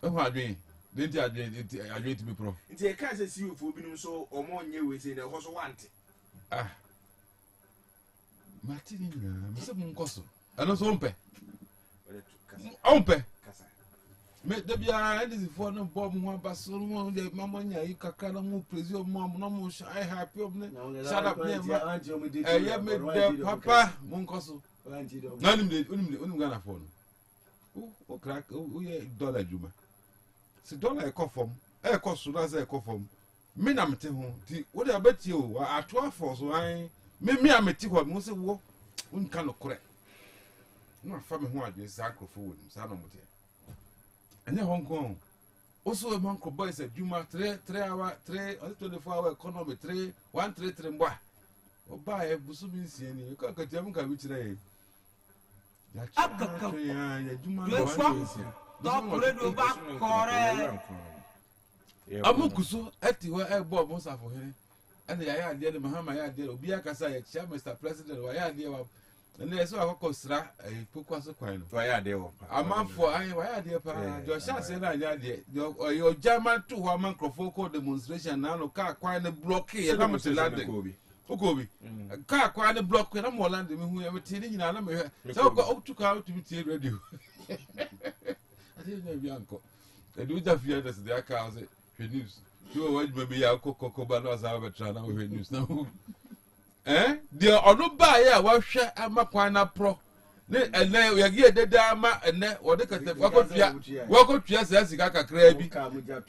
Oh, I mean, Didn't I going to be pro? It's a case see you for being so or more new with in a horse want. Ah, Martina, Mr. Muncoso, and also Ompe. Ompe. Make the behind is for no bomb one basso, the mamma, you can move, presume mom, no more shy happy. Shut up, I made the papa Muncoso. None of them gonna phone. Oh, crack, oh, yeah, dollar Juma. C'est dollar coffum, a cost to us a coffum. Men am te home, what I bet you are 12 for so I me am a tick what most of walk, one cannot correct. No family who are the sacro food, Sanomote. And then Hong Kong. Also, a monk of boys at Juma 3 hour, 24-hour economy 1 3 boy. Or buy a Busumi, you can't get them which day. Amukuso eti wa ebo bosa for here and the idea the Mahama idea obi akasa ya chair Mr President wa ya idea wa and there so akokosra pokwaso kwan no wa ya idea wa amanfo ayi wa ya idea pa jo sha say na ya idea your German to wa microphone call demonstration na no car kwan block e na mo landing Okobi car kwan block na mo landing me hu e meti ni nyina na me hwe so go up to car to meet radio I didn't know Bianco. I do just fear that the account news. You want maybe I cocoa banos have a channel with news now. Eh? The other buyer was share a Mapana Pro. And then we are here the dama and then what they can walk up to us as you got a crabby.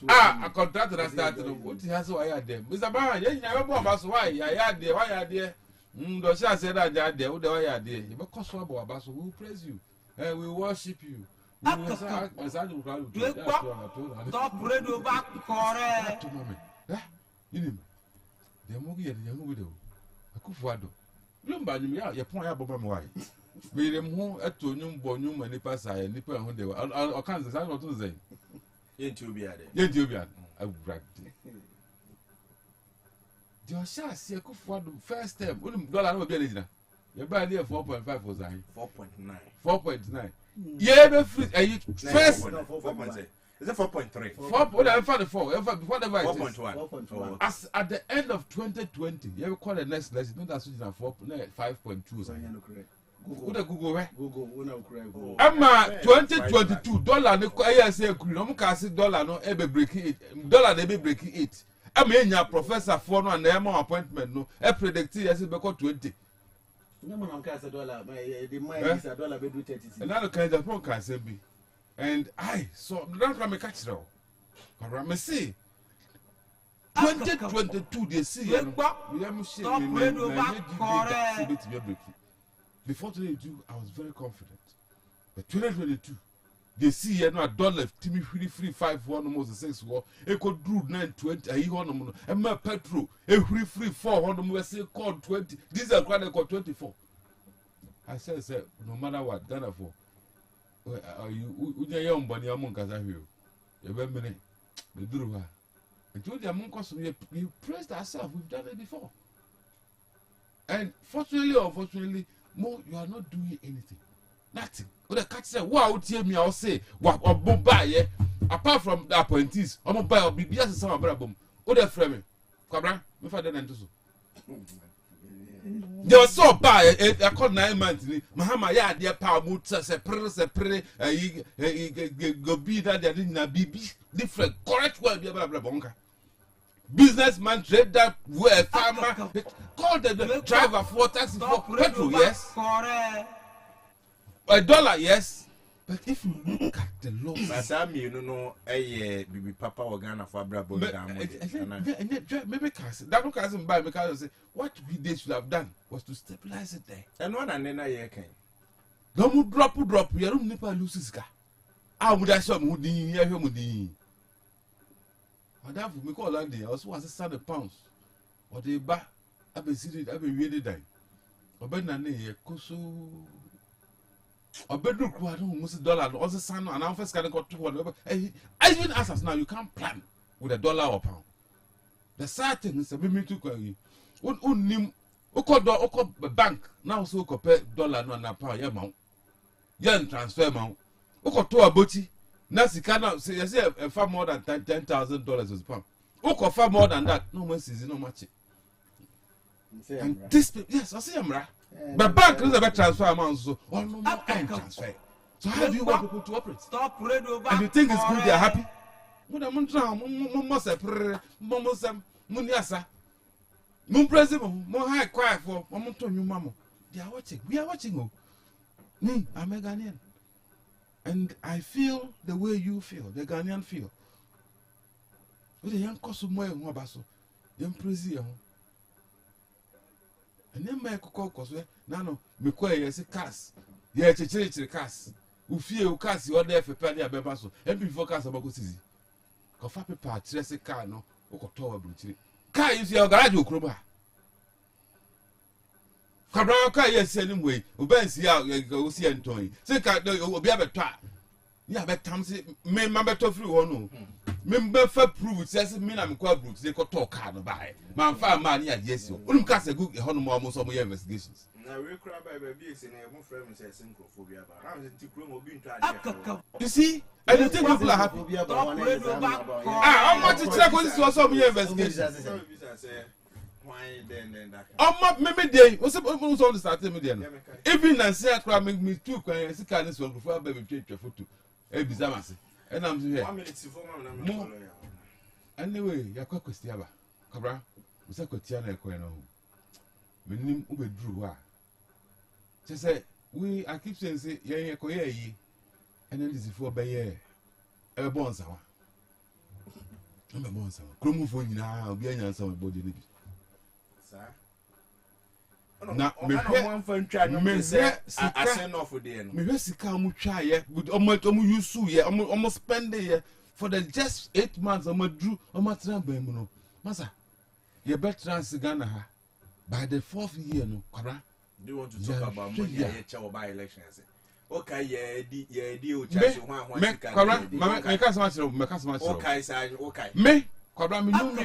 Ah, a contractor that started what he has why I did. Mr. Bar, you never know about why I had there, why I did. Dosha said I did there, what the way I did. You must cost about us who praise you and we worship you. Stop radio back correct. The movie and the young widow. A kufuado. Lumba, you point out Boba Mwai. Be them who at to Num Bonum and Nipasa and Nipper when they were all kinds of not to say. Yet you be at it. Yet you be at I bragged. Your shall see a kufuado first time. Wouldn't dollar be a you buy near 4.5 was I 4.9. 4.9. Yeah, the first. Is it 4.3? 4. What I found 4. Whatever it is. 4.1. As at the end of 2020, you ever call the next lesson? No, that's 5.2. Google, right? Google. Emma 2022 dollar. I say, no, $dollar no, every breaking it. Dollar they be breaking it. I mean, your professor for no and Emma appointment no. I predict yes, it because 20. No man can say dollar. The mind is a dollar. We do 30. Another kind of phone can say be, and I so don't come catch now. But I see 2022 they see. We am sharing. Before 2022, I was very confident. But 2022, they see you know $1. Timmy free 5 1 almost 6 1. It could do 920. I hear on and my petrol. A free 400 we say called 20. These are quite called 24. I said, no matter what, Ghana for. You young bunny among us. You remember me? The Druha. I told you among us, we praised ourselves. We've done it before. And fortunately or unfortunately, more you are not doing anything. Nothing. When the catch say, wow, tell me, I'll say, what or buy, apart from the appointees, I'm going to buy or be as some problem. What the frame? Kwabena, me father and so. They were so bad, I called 9 months. Mahama, yeah, dear power, separate, go be that they didn't be different, correct word, blah, blah, blah. Businessman, trader, farmer, call the driver for taxi for petrol, yes. $1, yes. But if you look at the law, Madam, you know, Bibi Papa or Ghana for Brabo, maybe that look as by because say what we should have done was to stabilize it there. And one and then I can. Don't drop, you don't never lose this guy. I would have some woody, here, woody. Madam, we call that day also was a £100 or they back. I've been sitting, I've been really dying. Or better than a coso. A bedroom crew, I don't $1 also son and our first can got 200. I even ask us now, you can't plan with $1 or pound. The sad thing is a mimi to call you. Unim Oko bank now so $1 no na pound, yeah, mount. Yan transfer mount. Oko to a boti, Now she cannot say you see a far more than $10,000 is pound. Who can far more than that? No one sees no much. And this yes, I see Amra. But bank is a better transfer amount, so no more can transfer. So how do you want people to operate? And you think it's good, they are happy? What am I trying? Muniasa. Mun president, more high quiet for one to you, mamma. They are watching. We are watching. Me, I'm a Ghanaian. And I feel the way you feel, the Ghanaian feel. With the young cost of my wabasso, young president. And then my cocos, no, because yes, a cast. Yes, a church cast. Who fear cast you are there for penny a bebasso, and before cast about Cissy. Coffee paper, Chelsea car, no, or tower bridge. Car is your garage, Croba. Cabral car, yes, anyway, obey see out, you go see Anthony. Say, you will be a better. Yeah, but Tom say, may member to free or no. Member for proof, says, me, I'm quite brooks, they could talk hard by. Man, far money, yes, you wouldn't cast a good honor almost all my investigations. Now, we cry by babies and I won't frame says synchrophobia, but I was in Tikrum or being tried. You see, I don't think people are happy. How much to check what this was some investigations? Why then that? Maybe they was supposed to start immediately. Even and say, I make me too, when I see kindness will before baby treat your photo. And I'm here. 1 minute more. Anyway, you're quite Christiaba. Cabra, was a Cotiana Queno. Meaning, we drew. She said, I keep saying, yeah, and then this is for Bayer. A bonsawa. I'm a bonsawa. Chromophone now, be an answer my body. Now, me send off with them. Me see come try with almost almost spend the for the just 8 months. Drew no. Masa, you better transfer Ghana by the 4th year. No, Kara. Do you want to talk about money? Yeah, by elections. Okay, yeah, deal. Me Kwabena me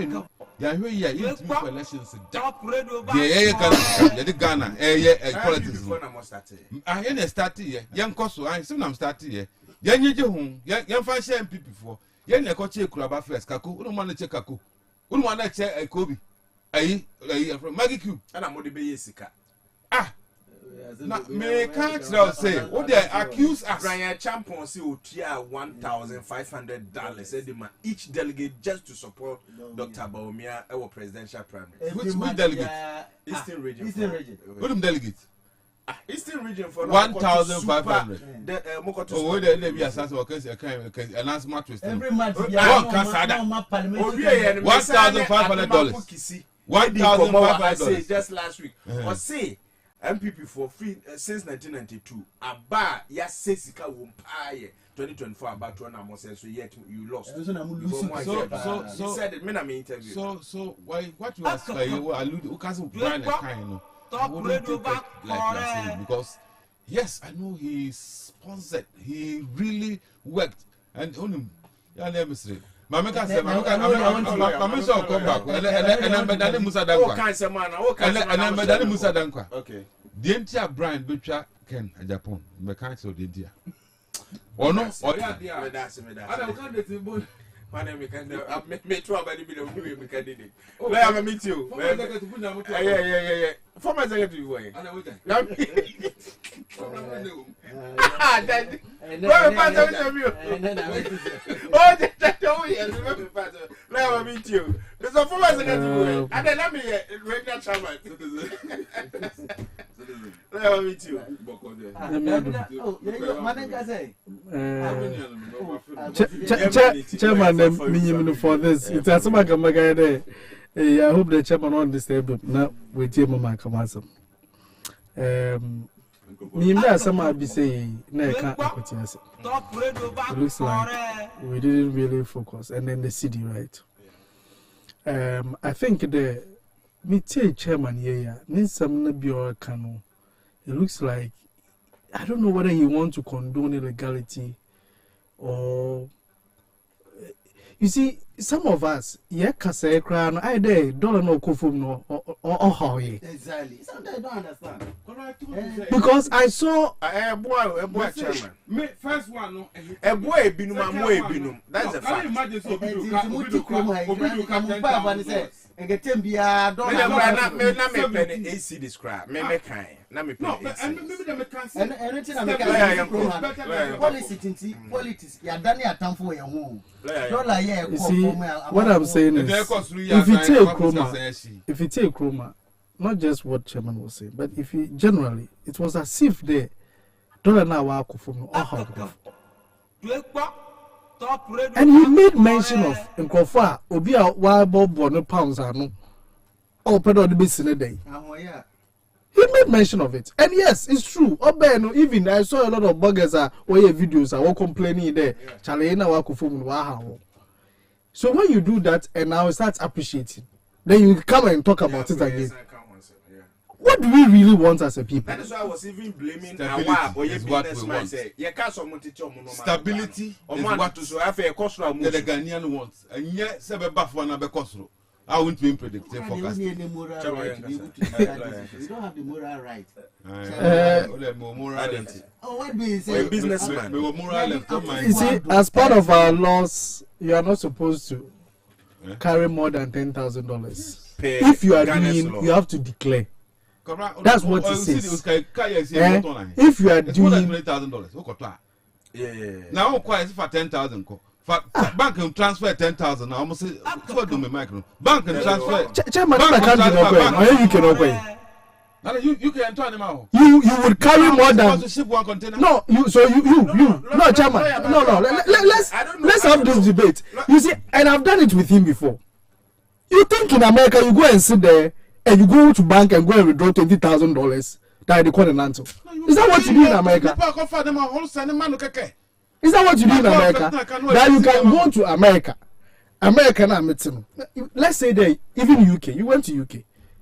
ya hwe ya it me elections yeah Ghana politics ah here start here yan koso an sim nam start here yan yeje hu yan fa share MPP for yan e ko che kuraba first kako unu ma na che kako unu ma na che kobi ayi magic ana mo de be yesika ah na me can't say what they accuse us Brian Champon say otua $1,500 each delegate just to support Dr. Baumia our presidential primary. Which delegate? Eastern region. What delegate? Eastern region for $1,500. Oh, they be assessed for case announcement twist. Every month $1,500. $1,500 just last week. Or say MPP for free since 1992. Aba ya sesika wumpaye 2024 about one almost so yet you lost. So said it in interview. So why what you ask you allude who can't plan a kind like because yes I know he sponsored, he really worked and only yeah let me say Mama can say, Mama shall come back. And I'm Madame Musa Dankwa. And I'm Madame Musa Dankwa. Okay. The entire Brian Butcher Ken and Japan, mechanics of the India. Or no, or yeah, that's me. I don't count it. My name is me try by the bill of doing candidate. Where I meet you. Yeah. Former executive way. Let me meet you. There's a former executive way. And then let me regular chairman. Let me meet you. Chairman, for this, it's a summer. I hope the chairman won't disturb now with him. Mama Kamasam. Some be saying, it looks like we didn't really focus, and then the city, right? I think the meeting chairman here needs some Nabio Kano. It looks like I don't know whether he wants to condone illegality or. You see, some of us, crown, I day, dollar no kufum no or how ye. Exactly. Sometimes I don't understand. Because I saw a boy chairman. Me first one no. A boy binum. That's a fact. Imagine so and get him be a dollar. Me penny AC describe. Me kind. Na me penny AC. And maybe them can and anything I policy politics. Ya dani atamfo ya home. Dollar yeah. You see, what I'm saying is, if you take Chroma, not just what Chairman was saying, but if you generally, it was as if they don't know how to and he made mention of Nkofa Obia Wild Bono pounds are no or pedo the business in a day. He made mention of it, and yes, it's true. Obeno, even I saw a lot of bloggers or videos are all complaining there. Charlie, wow. So when you do that and now start appreciating, then you come and talk about it again. What do we really want as a people? That is why I was even blaming Awab or your businessman. Say, you can't stability is what to so after a cost the Ghanaian wants, and yet seven buff one of the cost. I won't be predicted for us. You don't have the moral right. What do you say? Businessman. You see, as part of our laws, you are not supposed to carry more than $10,000. If you are doing, you have to declare. That's what it says. If you are doing $20,000, now quite for 10,000. Bank can transfer 10,000. I almost say, what do me micro? Bank can transfer. Chairman, I can't do you cannot pay. You can turn him out. You would carry more than one container. No, you no, Chairman. No. Let's have this debate. You see, and I've done it with him before. You think in America you go and sit there and you go to bank and go and withdraw $20,000 that they call an answer. Is that what you do in America? Is that what you do in America? That you can go to America. Let's say that even UK, you went to UK.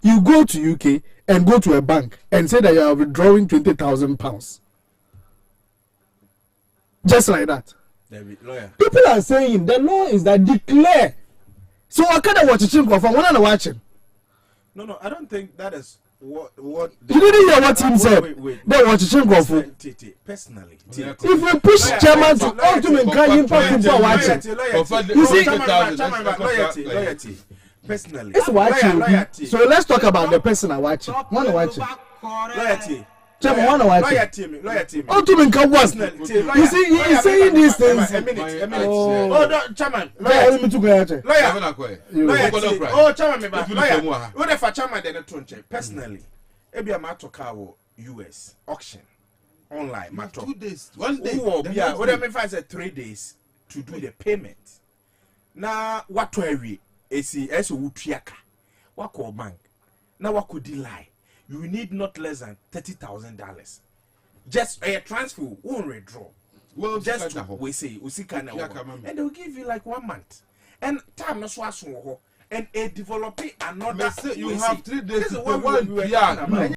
You go to UK and go to a bank and say that you are withdrawing £20,000. Just like that. People are saying the law is that declare. So I can't watch a chinko from one and watching. No, I don't think that is what you didn't hear what him said. They watch a chinko for. Personally, if we push chairman to ultimate can impact for watching. You see, loyalty. Personally, it's watching. So let's talk about the person I watching. One watching. Loyalty. Chairman, one watching. Loyalty. Ultimate can watch. You see, he's saying these things. A minute. Oh, Chairman. Loyalty. Oh, Chairman. Lawyer. What if a chairman then a personally? Ebi a matter car US auction online matter. 2 days. 1 day. Yeah. What if I say 3 days to do the payment? Now what do we? Esi wupiaka. What call bank? Now what could lie? You need not less than $30,000. Just a transfer, won't withdraw. Well, just to, we say, and they'll give you like 1 month. And time no swaswo and a developer another. You have 3 days to pay one.